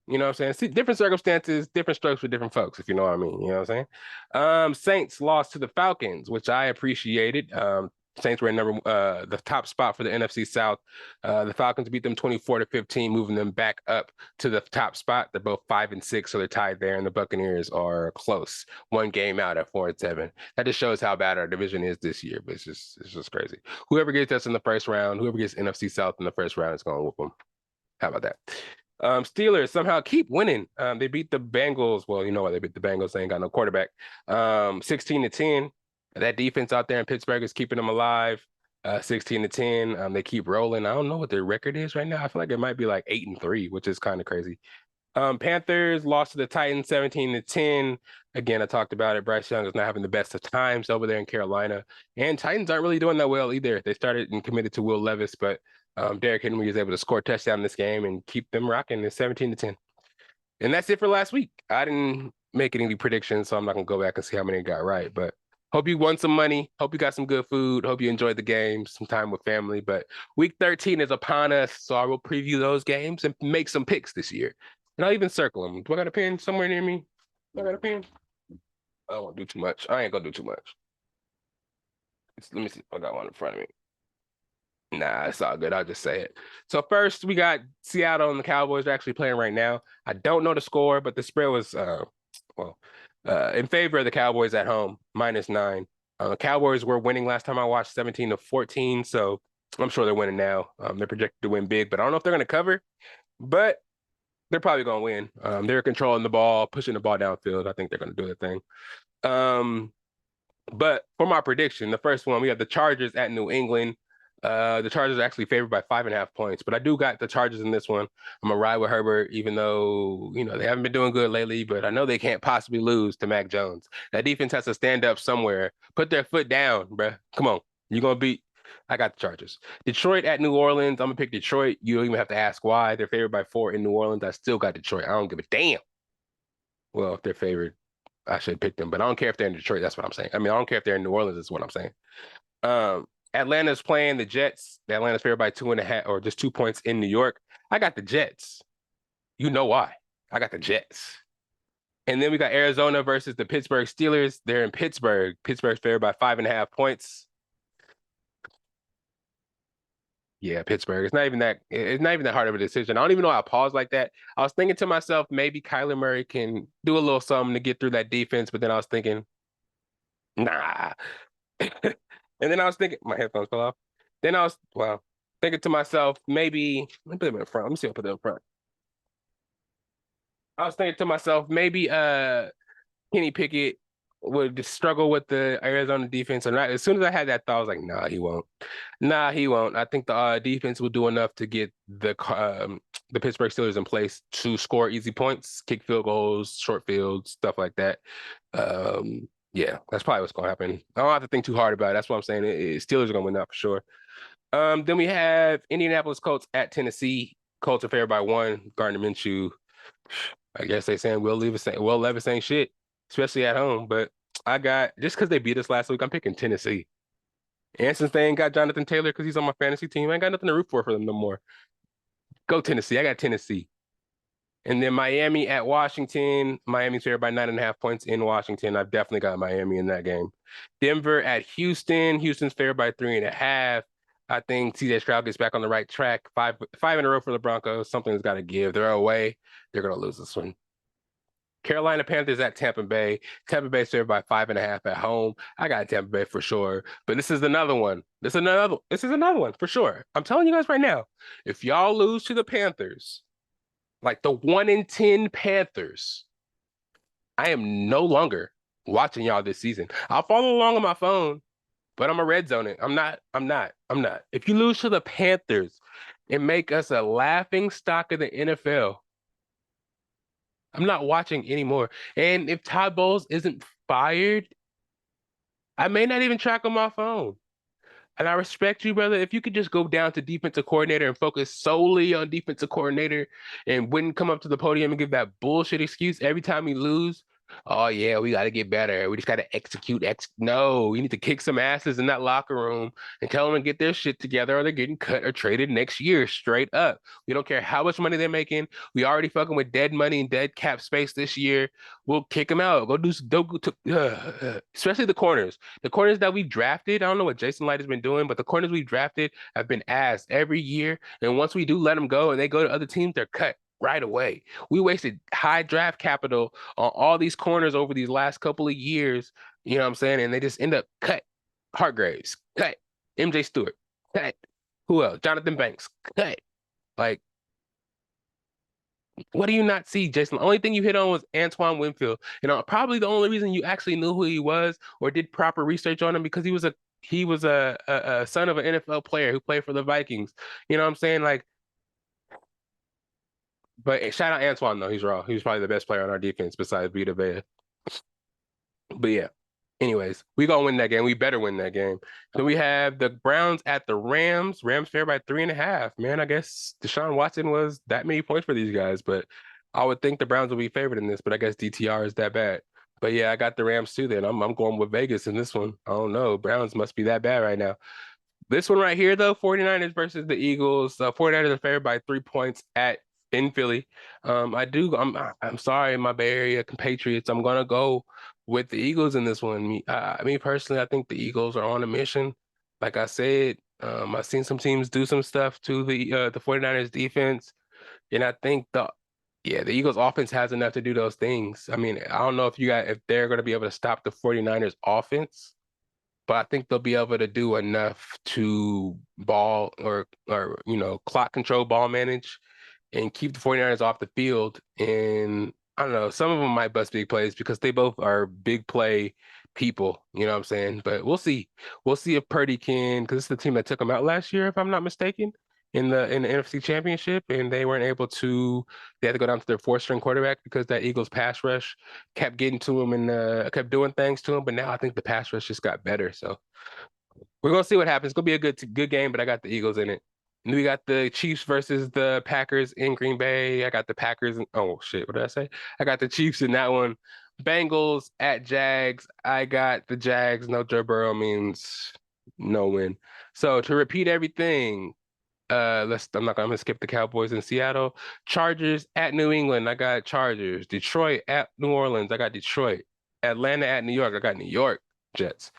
you know what I'm saying? See, different circumstances, different strokes for different folks, if you know what I mean. You know what I'm saying? Saints lost to the Falcons, which I appreciated. Saints were in the top spot for the NFC South. The Falcons beat them 24-15, moving them back up to the top spot. They're both 5-6, so they're tied there, and the Buccaneers are close, one game out at 4-7. That just shows how bad our division is this year, but it's just crazy. Whoever gets us in the first round, whoever gets NFC South in the first round is going to whoop them. How about that? Steelers somehow keep winning. They beat the Bengals. Well, you know why they beat the Bengals. They ain't got no quarterback. 16-10. That defense out there in Pittsburgh is keeping them alive. 16-10. They keep rolling. I don't know what their record is right now. I feel like it might be like 8-3, which is kind of crazy. Panthers lost to the Titans 17-10. Again, I talked about it. Bryce Young is not having the best of times over there in Carolina. And Titans aren't really doing that well either. They started and committed to Will Levis, but Derrick Henry was able to score a touchdown in this game and keep them rocking at 17-10. And that's it for last week. I didn't make any predictions, so I'm not going to go back and see how many I got right. But hope you won some money. Hope you got some good food. Hope you enjoyed the game, some time with family. But week 13 is upon us, so I will preview those games and make some picks this year. And I'll even circle them. Do I got a pen somewhere near me? Do I got a pen? I don't want to do too much. I ain't going to do too much. Let me see if I got one in front of me. Nah, it's all good. I'll just say it. So first, we got Seattle and the Cowboys are actually playing right now. I don't know the score, but the spread was, in favor of the Cowboys at home, -9. Cowboys were winning last time I watched, 17-14, so I'm sure they're winning now. They're projected to win big, but I don't know if they're going to cover, but they're probably going to win. They're controlling the ball, pushing the ball downfield. I think they're going to do their thing. But for my prediction, the first one, we have the Chargers at New England. The Chargers are actually favored by 5.5 points, but I do got the Chargers in this one. I'm gonna ride with Herbert, even though they haven't been doing good lately, but I know they can't possibly lose to Mac Jones. That defense has to stand up somewhere, put their foot down, bruh. Come on, you're gonna beat. I got the Chargers. Detroit at New Orleans. I'm gonna pick Detroit. You don't even have to ask why. They're favored by 4 in New Orleans. I still got Detroit. I don't give a damn. Well, if they're favored, I should pick them, but I don't care if they're in Detroit. That's what I'm saying. I mean, I don't care if they're in New Orleans. Is what I'm saying. Atlanta's playing the Jets. The Atlanta's favored by 2.5 or just 2 points in New York. I got the Jets. You know why? I got the Jets. And then we got Arizona versus the Pittsburgh Steelers. They're in Pittsburgh. Pittsburgh's favored by 5.5 points. Yeah, Pittsburgh. It's not even that hard of a decision. I don't even know how I paused like that. I was thinking to myself, maybe Kyler Murray can do a little something to get through that defense, but then I was thinking, nah. And then I was thinking, my headphones fell off. Then I was, thinking to myself, maybe, let me put them in front. Let me see if I put them in front. I was thinking to myself, maybe Kenny Pickett would just struggle with the Arizona defense. And as soon as I had that thought, I was like, nah, he won't. Nah, he won't. I think the defense will do enough to get the Pittsburgh Steelers in place to score easy points, kick field goals, short fields, stuff like that. Yeah, that's probably what's going to happen. I don't have to think too hard about it. That's what I'm saying. Steelers are going to win that for sure. Then we have Indianapolis Colts at Tennessee. Colts are favored by 1. Gardner Minshew. I guess they saying Will Levis ain't shit, especially at home. But I got just because they beat us last week, I'm picking Tennessee. And since they ain't got Jonathan Taylor because he's on my fantasy team, I ain't got nothing to root for them no more. Go Tennessee. I got Tennessee. And then Miami at Washington. Miami's favored by 9.5 points in Washington. I've definitely got Miami in that game. Denver at Houston. Houston's favored by 3.5. I think CJ Stroud gets back on the right track. Five in a row for the Broncos. Something's got to give. They're away. They're gonna lose this one. Carolina Panthers at Tampa Bay. Tampa Bay favored by 5.5 at home. I got Tampa Bay for sure. But this is another one. This is another one for sure. I'm telling you guys right now. If y'all lose to the Panthers, like the 1-10 Panthers, I am no longer watching y'all this season. I'll follow along on my phone, but I'm a red zone it. I'm not. If you lose to the Panthers and make us a laughing stock of the NFL, I'm not watching anymore. And if Todd Bowles isn't fired, I may not even track on my phone. And I respect you, brother. If you could just go down to defensive coordinator and focus solely on defensive coordinator and wouldn't come up to the podium and give that bullshit excuse every time we lose. Oh, yeah, we got to get better. We just got to execute. No, we need to kick some asses in that locker room and tell them to get their shit together or they're getting cut or traded next year straight up. We don't care how much money they're making. We already fucking with dead money and dead cap space this year. We'll kick them out. Go do some, especially the corners. The corners that we drafted, I don't know what Jason Light has been doing, but the corners we drafted have been asked every year. And once we do let them go and they go to other teams, they're cut right away. We wasted high draft capital on all these corners over these last couple of years. You know what I'm saying? And they just end up cut. Hargraves, cut. MJ Stewart, cut. Who else? Jonathan Banks, cut. Like, what do you not see, Jason? The only thing you hit on was Antoine Winfield. Probably the only reason you actually knew who he was or did proper research on him because he was a son of an NFL player who played for the Vikings. You know what I'm saying? Like, but shout out Antoine though. He's raw. He was probably the best player on our defense besides Vita Vea. But yeah. Anyways, we gonna win that game. We better win that game. So we have the Browns at the Rams. Rams fair by 3.5. Man, I guess Deshaun Watson was that many points for these guys, but I would think the Browns will be favored in this, but I guess DTR is that bad. But yeah, I got the Rams too then. I'm going with Vegas in this one. I don't know. Browns must be that bad right now. This one right here, though, 49ers versus the Eagles. 49ers are favored by 3 points in Philly. I'm sorry, my Bay Area compatriots. I'm gonna go with the Eagles in this one. Me personally, I think the Eagles are on a mission. Like I said, I've seen some teams do some stuff to the 49ers defense, and I think the Eagles offense has enough to do those things. I mean, I don't know if they're gonna be able to stop the 49ers offense, but I think they'll be able to do enough to ball or clock control, ball manage, and keep the 49ers off the field. And I don't know, some of them might bust big plays because they both are big play people, you know what I'm saying? But we'll see. We'll see if Purdy can, because it's the team that took them out last year, if I'm not mistaken, in the NFC Championship, and they weren't able to. They had to go down to their fourth-string quarterback because that Eagles pass rush kept getting to him and kept doing things to him. But now I think the pass rush just got better. So we're gonna see what happens. It's gonna be a good game, but I got the Eagles in it. And we got the Chiefs versus the Packers in Green Bay. I got the Packers. Oh shit, what did I say? I got the Chiefs in that one. Bengals at Jags. I got the Jags. No Joe Burrow means no win. So to repeat everything, I'm gonna skip the Cowboys in Seattle. Chargers at New England. I got Chargers. Detroit at New Orleans. I got Detroit. Atlanta at New York. I got New York Jets.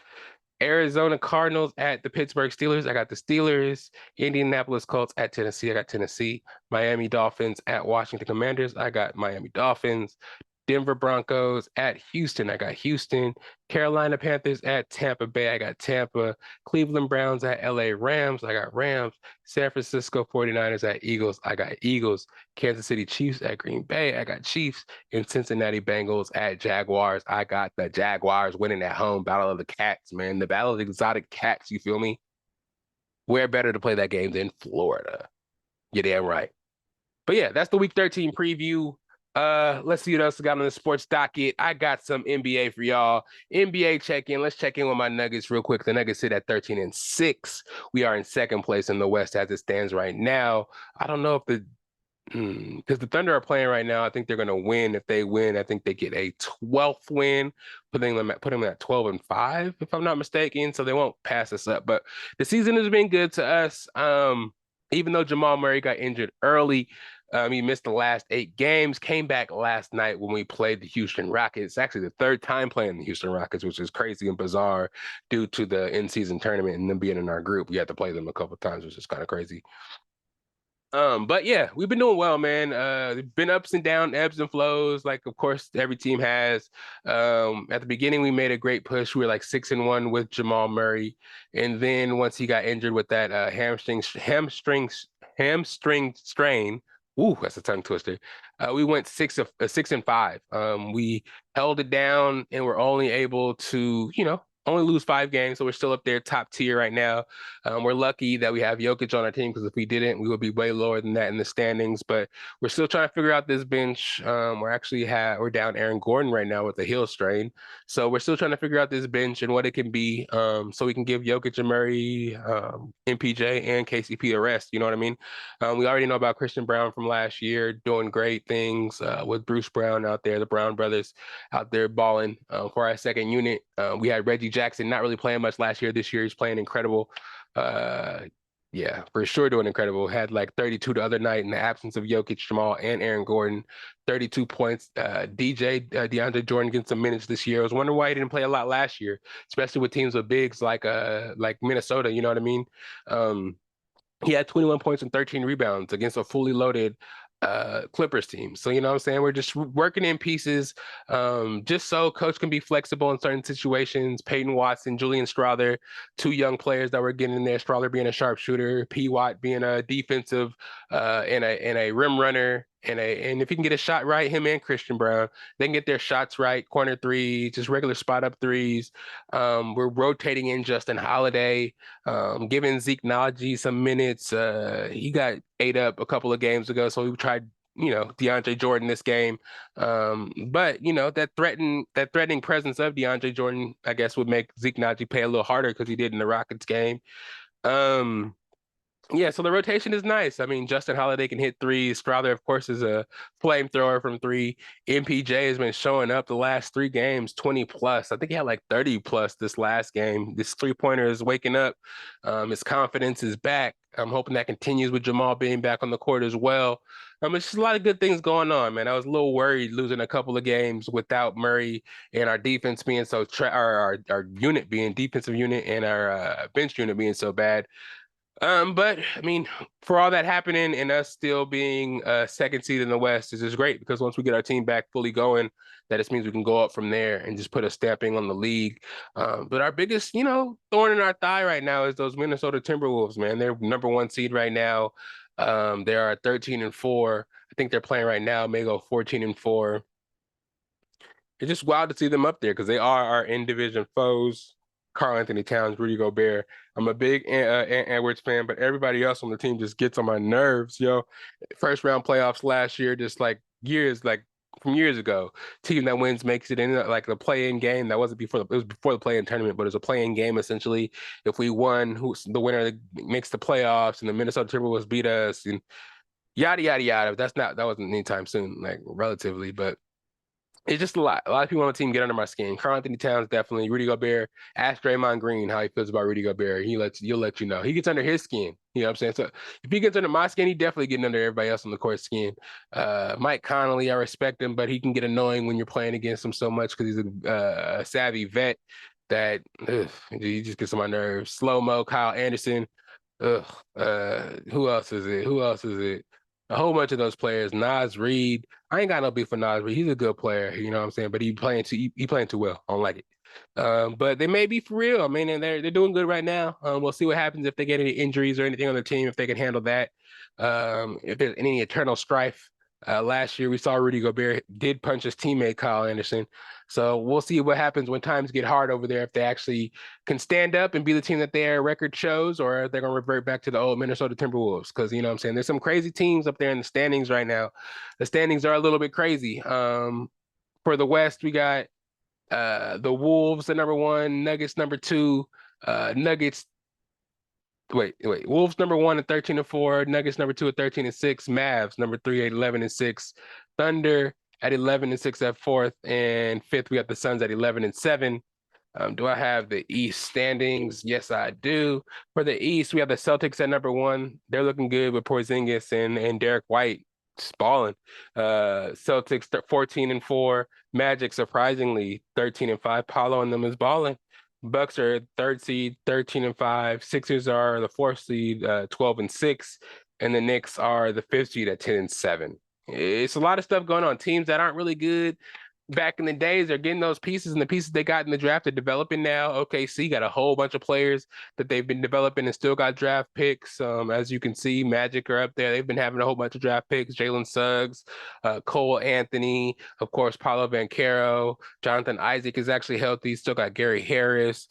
Arizona Cardinals at the Pittsburgh Steelers. I got the Steelers. Indianapolis Colts at Tennessee. I got Tennessee. Miami Dolphins at Washington Commanders. I got Miami Dolphins. Denver Broncos at Houston. I got Houston. Carolina Panthers at Tampa Bay. I got Tampa. Cleveland Browns at LA Rams. I got Rams. San Francisco 49ers at Eagles. I got Eagles. Kansas City Chiefs at Green Bay. I got Chiefs. And Cincinnati Bengals at Jaguars. I got the Jaguars winning at home. Battle of the Cats, man. The Battle of the Exotic Cats, you feel me? Where better to play that game than Florida? You're damn right. But yeah, that's the Week 13 preview. Let's see what else I got on the sports docket. I got some NBA for y'all. NBA check-in. Let's check in with my Nuggets real quick. The Nuggets sit at 13-6. We are in second place in the West as it stands right now. I don't know if because the Thunder are playing right now. I think they're going to win. If they win, I think they get a 12th win, putting them at 12-5, if I'm not mistaken. So they won't pass us up. But the season has been good to us. Even though Jamal Murray got injured early, he missed the last 8 games, came back last night when we played the Houston Rockets. Actually, the third time playing the Houston Rockets, which is crazy and bizarre due to the in-season tournament and them being in our group. We had to play them a couple of times, which is kind of crazy. But yeah, we've been doing well, man. Been ups and downs, ebbs and flows, like of course every team has. At the beginning, we made a great push. We were like 6-1 with Jamal Murray, and then once he got injured with that hamstring strain, ooh, that's a tongue twister. We went 6-5. We held it down, and we're only able to, only lose 5 games, so we're still up there top tier right now. We're lucky that we have Jokic on our team because if we didn't, we would be way lower than that in the standings. But we're still trying to figure out this bench. We're down Aaron Gordon right now with the heel strain, so we're still trying to figure out this bench and what it can be. So we can give Jokic and Murray, MPJ, and KCP a rest. You know what I mean? We already know about Christian Brown from last year, doing great things with Bruce Brown out there, the Brown brothers out there balling for our second unit. We had Reggie Jackson not really playing much last year. This year he's playing incredible. Yeah, for sure doing incredible. Had like 32 the other night in the absence of Jokic, Jamal, and Aaron Gordon. 32 points. DeAndre Jordan getting some minutes this year. I was wondering why he didn't play a lot last year, especially with teams with bigs like Minnesota. You know what I mean? He had 21 points and 13 rebounds against a fully loaded Clippers team. So, you know what I'm saying? We're just working in pieces just so coach can be flexible in certain situations. Peyton Watson, Julian Strawther, 2 young players that were getting in there. Strawther being a sharpshooter, P. Watt being a defensive and a rim runner. And if he can get a shot right, him and Christian Brown, they can get their shots right, corner threes, just regular spot up threes. We're rotating in Justin Holiday, giving Zeke Nnaji some minutes. He got ate up a couple of games ago, so we tried, DeAndre Jordan this game. But that threatening presence of DeAndre Jordan, I guess, would make Zeke Nnaji pay a little harder because he did in the Rockets game. Um, yeah, so the rotation is nice. I mean, Justin Holiday can hit threes. Strawther, of course, is a flamethrower from three. MPJ has been showing up the last 3 games, 20 plus. I think he had like 30 plus this last game. This three-pointer is waking up. His confidence is back. I'm hoping that continues with Jamal being back on the court as well. It's just a lot of good things going on, man. I was a little worried losing a couple of games without Murray and our defense being our unit being defensive unit and our bench unit being so bad. But I mean, for all that happening and us still being second seed in the West is just great because once we get our team back fully going, that just means we can go up from there and just put a stamping on the league. But our biggest, thorn in our thigh right now is those Minnesota Timberwolves, man. They're number 1 seed right now. They are 13-4. I think they're playing right now, may go 14-4. It's just wild to see them up there because they are our in-division foes. Karl-Anthony Towns, Rudy Gobert. I'm a big Edwards fan, but everybody else on the team just gets on my nerves, yo. First round playoffs last year, just like from years ago. Team that wins makes it in like the play-in game. That wasn't before it was before the play-in tournament, but it was a play-in game essentially. If we won, who's the winner that makes the playoffs, and the Minnesota Timberwolves beat us, and yada yada yada. That wasn't anytime soon, like relatively, but it's just a lot. A lot of people on the team get under my skin. Karl-Anthony Towns definitely. Rudy Gobert. Ask Draymond Green how he feels about Rudy Gobert. You'll let you know. He gets under his skin. You know what I'm saying? So if he gets under my skin, he definitely getting under everybody else on the court skin. Mike Conley, I respect him, but he can get annoying when you're playing against him so much because he's a savvy vet that he just gets on my nerves. Slow mo, Kyle Anderson. Ugh. Who else is it? A whole bunch of those players. Naz Reid. I ain't got no beef with Naz Reid. He's a good player, you know what I'm saying? But he playing too well. I don't like it. But they may be for real. I mean, and they're doing good right now. We'll see what happens if they get any injuries or anything on the team, if they can handle that. If there's any eternal strife. Last year, we saw Rudy Gobert did punch his teammate Kyle Anderson. So we'll see what happens when times get hard over there, if they actually can stand up and be the team that their record shows, or if they're going to revert back to the old Minnesota Timberwolves. Because, you know what I'm saying, there's some crazy teams up there in the standings right now. The standings are a little bit crazy. For the West, we got the Wolves at number one, Nuggets number two, Nuggets. Wait. Wolves number one at 13-4, Nuggets number two at 13-6, Mavs number three at 11-6, Thunder at 11-6 at fourth, and fifth we got the Suns at 11-7. Do I have the East standings? Yes, I do. For the East, we have the Celtics at number one. They're looking good with Porzingis and Derek White balling. Celtics 14-4. Magic surprisingly 13-5. Paulo and them is balling. Bucks are third seed, 13-5. Sixers are the fourth seed, 12-6, and the Knicks are the fifth seed at 10-7. It's a lot of stuff going on. Teams that aren't really good back in the days, they're getting those pieces, and the pieces they got in the draft are developing now. OKC got a whole bunch of players that they've been developing and still got draft picks. As you can see, Magic are up there. They've been having a whole bunch of draft picks. Jalen Suggs, Cole Anthony, of course, Paolo Banchero. Jonathan Isaac is actually healthy. Still got Gary Harris.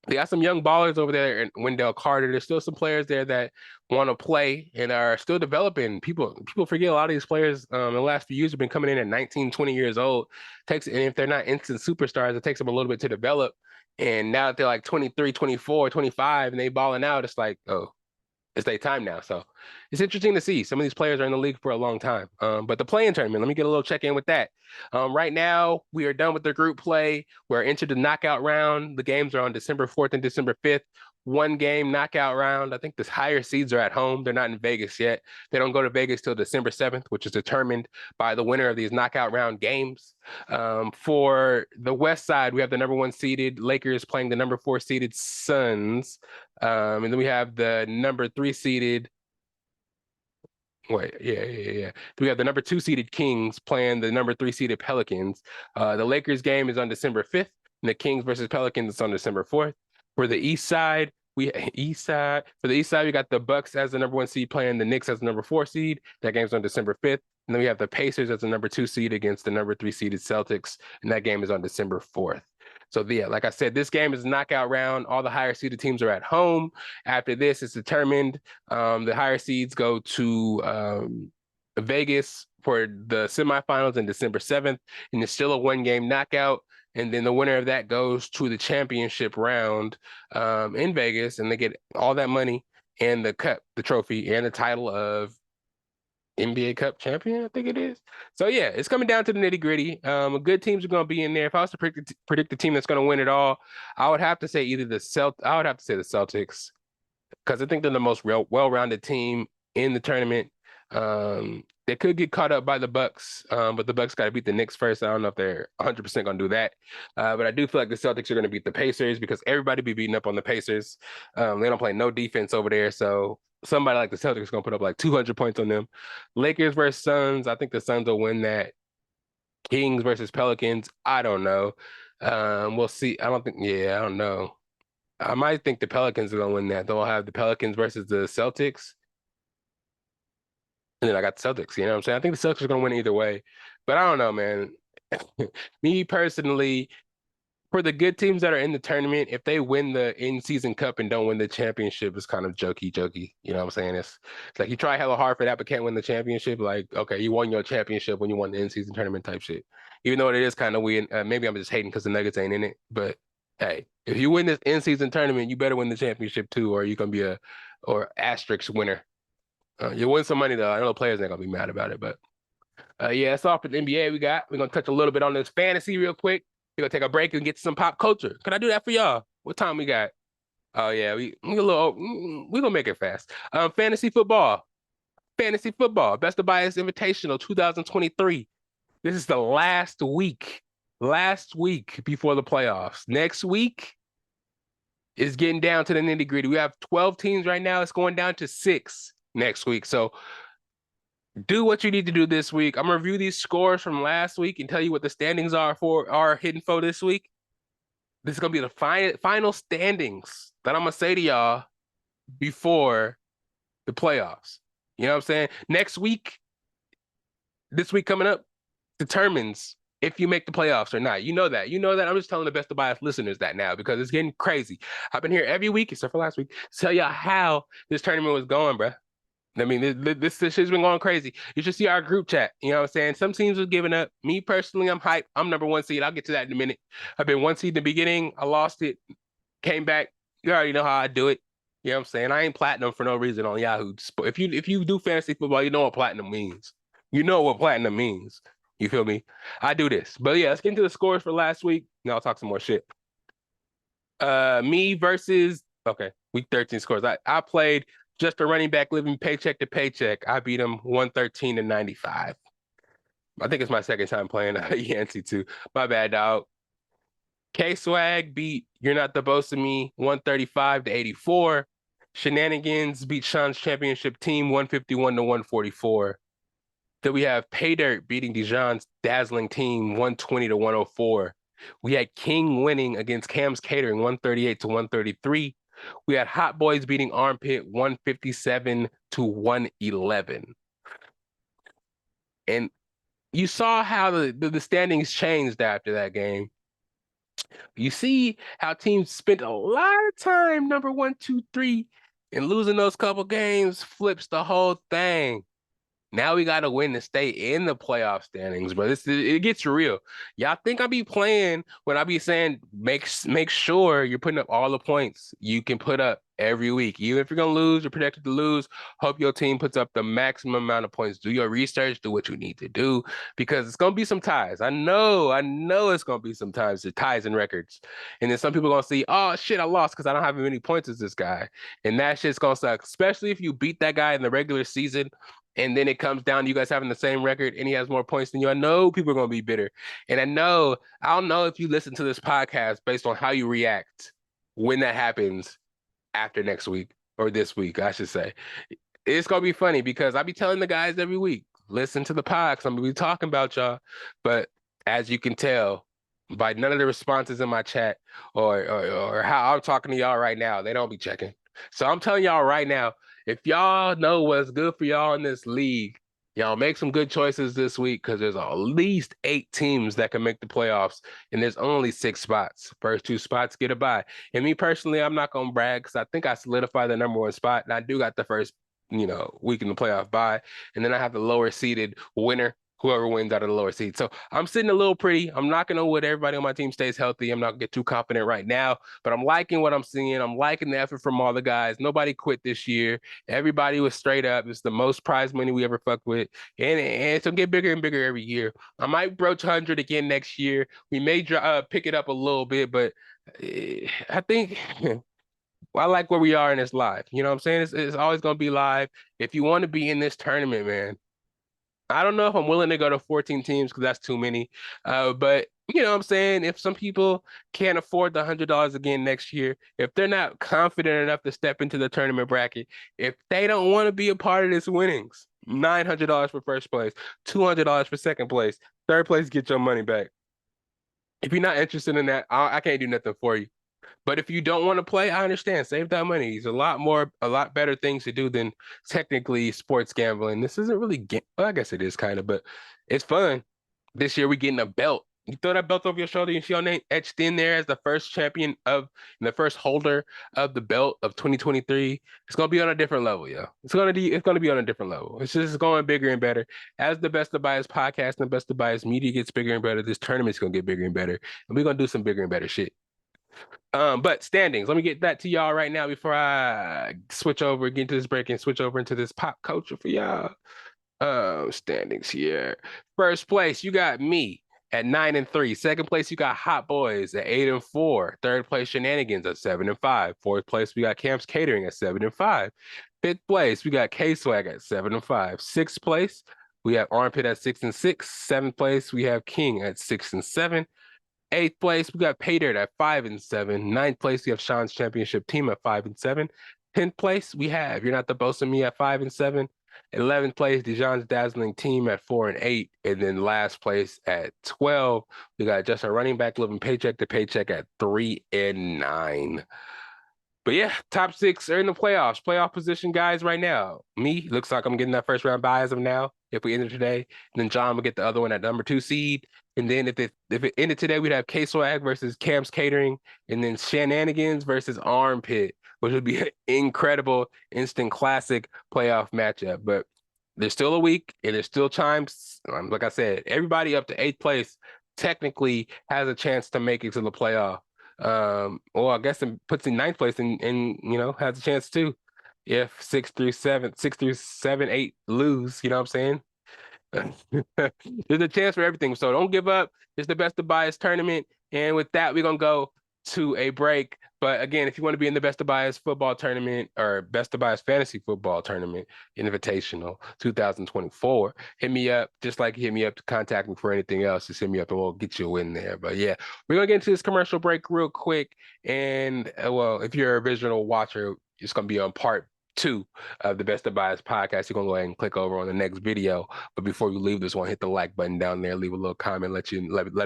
They got some young ballers over there, and Wendell Carter. There's still some players there that want to play and are still developing. People forget a lot of these players in the last few years have been coming in at 19, 20 years old. And if they're not instant superstars, it takes them a little bit to develop. And now that they're like 23, 24, 25, and they balling out, it's like, oh, it's their time now. So it's interesting to see. Some of these players are in the league for a long time. But the play-in tournament, let me get a little check-in with that. Right now, we are done with the group play. We're into the knockout round. The games are on December 4th and December 5th. One game knockout round. I think the higher seeds are at home. They're not in Vegas yet. They don't go to Vegas till December 7th, which is determined by the winner of these knockout round games. For the West side, we have the number one seeded Lakers playing the number four seeded Suns. And then we have the number three seeded. Yeah. We have the number two seeded Kings playing the number three seeded Pelicans. The Lakers game is on December 5th, and the Kings versus Pelicans is on December 4th. For the East side, we got the Bucks as the number one seed playing the Knicks as the number four seed. That game's on December 5th. And then we have the Pacers as the number two seed against the number three seeded Celtics, and that game is on December 4th. So yeah, like I said, this game is a knockout round. All the higher seeded teams are at home. After this, it's determined. The higher seeds go to Vegas for the semifinals on December 7th, and it's still a one-game knockout. And then the winner of that goes to the championship round in Vegas, and they get all that money and the cup, the trophy, and the title of NBA Cup champion, I think it is. So yeah, it's coming down to the nitty gritty. Good teams are going to be in there. If I was to predict the team that's going to win it all, I would have to say either I would have to say the Celtics, because I think they're the most well-rounded team in the tournament. They could get caught up by the Bucks, but the Bucks got to beat the Knicks first. I don't know if they're 100% going to do that. But I do feel like the Celtics are going to beat the Pacers, because everybody be beating up on the Pacers. They don't play no defense over there, so somebody like the Celtics is going to put up like 200 points on them. Lakers versus Suns, I think the Suns will win that. Kings versus Pelicans, I don't know. We'll see. I don't know. I might think the Pelicans are going to win that. They'll have the Pelicans versus the Celtics. And then I got the Celtics, you know what I'm saying? I think the Celtics are going to win either way. But I don't know, man. Me personally, for the good teams that are in the tournament, if they win the in-season cup and don't win the championship, it's kind of jokey. You know what I'm saying? It's like you try hella hard for that, but can't win the championship. Like, okay, you won your championship when you won the in-season tournament type shit. Even though it is kind of weird. Maybe I'm just hating because the Nuggets ain't in it. But hey, if you win this in-season tournament, you better win the championship too, or you're gonna be or asterisk winner. You win some money though. I know the players ain't gonna be mad about it, but yeah, that's all for the NBA. We're gonna touch a little bit on this fantasy real quick. We're gonna take a break and get to some pop culture. Can I do that for y'all? What time we got? Oh yeah, we gonna make it fast. Fantasy football. Best of Bias Invitational 2023. This is the last week before the playoffs. Next week is getting down to the nitty gritty. We have 12 teams right now. It's going down to 6 next week. So do what you need to do this week. I'm gonna review these scores from last week and tell you what the standings are hidden for this week. This is gonna be the final standings that I'm gonna say to y'all before the playoffs. You know what I'm saying? Next week, this week coming up determines if you make the playoffs or not. You know that. You know that. I'm just telling the Best of Bias listeners that now because it's getting crazy. I've been here every week, except for last week, to tell y'all how this tournament was going, bro. I mean, this shit's been going crazy. You should see our group chat. You know what I'm saying? Some teams are giving up. Me personally, I'm hyped. I'm number one seed. I'll get to that in a minute. I've been one seed in the beginning. I lost it, came back. You already know how I do it. You know what I'm saying? I ain't platinum for no reason on Yahoo. If you do fantasy football, you know what platinum means. You know what platinum means. You feel me? I do this. But yeah, let's get into the scores for last week. Now I'll talk some more shit. Me versus week 13 scores. I played just a running back living paycheck to paycheck. I beat him 113 to 95. I think it's my second time playing Yancey too. My bad, dog. K-Swag beat You're Not the Boss of Me 135 to 84. Shenanigans beat Sean's championship team 151 to 144. Then we have Pay Dirt beating Dijon's dazzling team 120 to 104. We had King winning against Cam's Catering 138 to 133. We had Hot Boys beating Armpit 157 to 111. And you saw how the standings changed after that game. You see how teams spent a lot of time number 1, 2, 3, and losing those couple games flips the whole thing. Now we got to win to stay in the playoff standings, but it gets real. Y'all think I be playing when I be saying make sure you're putting up all the points you can put up every week. Even if you're going to lose, you're projected to lose. Hope your team puts up the maximum amount of points. Do your research, do what you need to do, because it's going to be some ties. I know it's going to be some ties and records. And then some people are going to see, oh, shit, I lost because I don't have as many points as this guy. And that shit's going to suck, especially if you beat that guy in the regular season. And then it comes down to you guys having the same record and he has more points than you. I know people are going to be bitter. And I don't know if you listen to this podcast based on how you react when that happens after next week or this week, I should say. It's going to be funny because I be telling the guys every week, listen to the pod because I'm going to be talking about y'all. But as you can tell by none of the responses in my chat or how I'm talking to y'all right now, they don't be checking. So I'm telling y'all right now, if y'all know what's good for y'all in this league, y'all make some good choices this week because there's at least 8 teams that can make the playoffs, and there's only 6 spots. First 2 spots get a bye. And me personally, I'm not going to brag because I think I solidified the number 1 spot, and I do got the first week in the playoff bye, and then I have the lower seeded winner, whoever wins out of the lower seed. So I'm sitting a little pretty. I'm not going to wood everybody on my team stays healthy. I'm not going to get too confident right now, but I'm liking what I'm seeing. I'm liking the effort from all the guys. Nobody quit this year. Everybody was straight up. It's the most prize money we ever fucked with. And it's going to get bigger and bigger every year. I might broach 100 again next year. We may pick it up a little bit, but I think... I like where we are in this live. You know what I'm saying? It's always going to be live. If you want to be in this tournament, man, I don't know if I'm willing to go to 14 teams because that's too many. But you know what I'm saying? If some people can't afford the $100 again next year, if they're not confident enough to step into the tournament bracket, if they don't want to be a part of this winnings, $900 for first place, $200 for second place, third place, get your money back. If you're not interested in that, I can't do nothing for you. But if you don't want to play, I understand. Save that money. There's a lot better things to do than technically sports gambling. This isn't really, well, I guess it is kind of, but it's fun. This year we getting a belt. You throw that belt over your shoulder, you see your name etched in there as the first champion and the first holder of the belt of 2023. It's gonna be on a different level, yo. It's gonna be on a different level. It's just going bigger and better. As the Best of Bias podcast and the Best of Bias media gets bigger and better, this tournament's gonna get bigger and better. And we're gonna do some bigger and better shit. But standings, let me get that to y'all right now before I switch over, get into this break and switch over into this pop culture for y'all. Standings here. First place, you got me at 9-3. Second place, you got Hot Boys at 8-4. Third place, Shenanigans at 7-5. Fourth place, we got Camps Catering at 7-5. Fifth place, we got K-Swag at 7-5. Sixth place, we have Armpit at 6-6. Seventh place, we have King at 6-7. Eighth place, we got Pay Dirt at 5-7. Ninth place, we have Sean's championship team at 5-7. 10th place, we have You're Not the Boss of Me at 5-7. 11th place, Dijon's dazzling team at 4-8. And then last place at 12, we got just a running back living paycheck to paycheck at 3-9. But yeah, top six are in the playoffs. Playoff position guys right now. Me, looks like I'm getting that first round bye as of now. If we enter today, and then John will get the other one at number 2 seed. And then if it ended today, we'd have K-Swag versus Cam's Catering, and then Shenanigans versus Armpit, which would be an incredible instant classic playoff matchup. But there's still a week, and there's still times. Like I said, everybody up to 8th place technically has a chance to make it to the playoff. Or I guess it puts in 9th place and has a chance too. If 6 through 7, 8 lose, you know what I'm saying? There's a chance for everything. So don't give up. It's the Best of Bias tournament. And with that, we're gonna go to a break. But again, if you want to be in the Best of Bias football tournament or Best of Bias fantasy football tournament Invitational 2024, hit me up. Just like hit me up to contact me for anything else. Just hit me up and we'll get you a win there. But yeah, we're gonna get into this commercial break real quick. And well, if you're a visual watcher, it's gonna be on part 2 of the Best of Bias podcast. You're gonna go ahead and click over on the next video. But before you leave this one, hit the like button down there, leave a little comment, let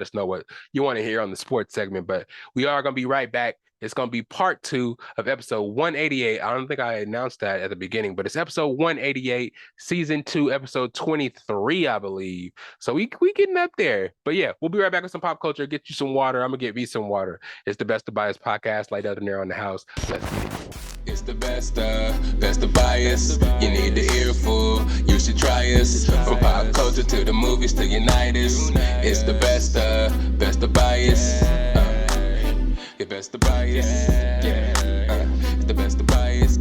us know what you want to hear on the sports segment. But we are gonna be right back. It's gonna be part 2 of episode 188. I don't think I announced that at the beginning, but it's episode 188, season 2, episode 23, I believe. So we getting up there. But yeah, we'll be right back with some pop culture. Get you some water. I'm gonna get me some water. It's the Best of Bias podcast. Lydell Dinero in the house. Let's get it. It's the best of bias. You need the earful, you should try us. From pop culture to the movies to unite us. It's the best of bias. Your best of bias. Yeah, it's the best of bias.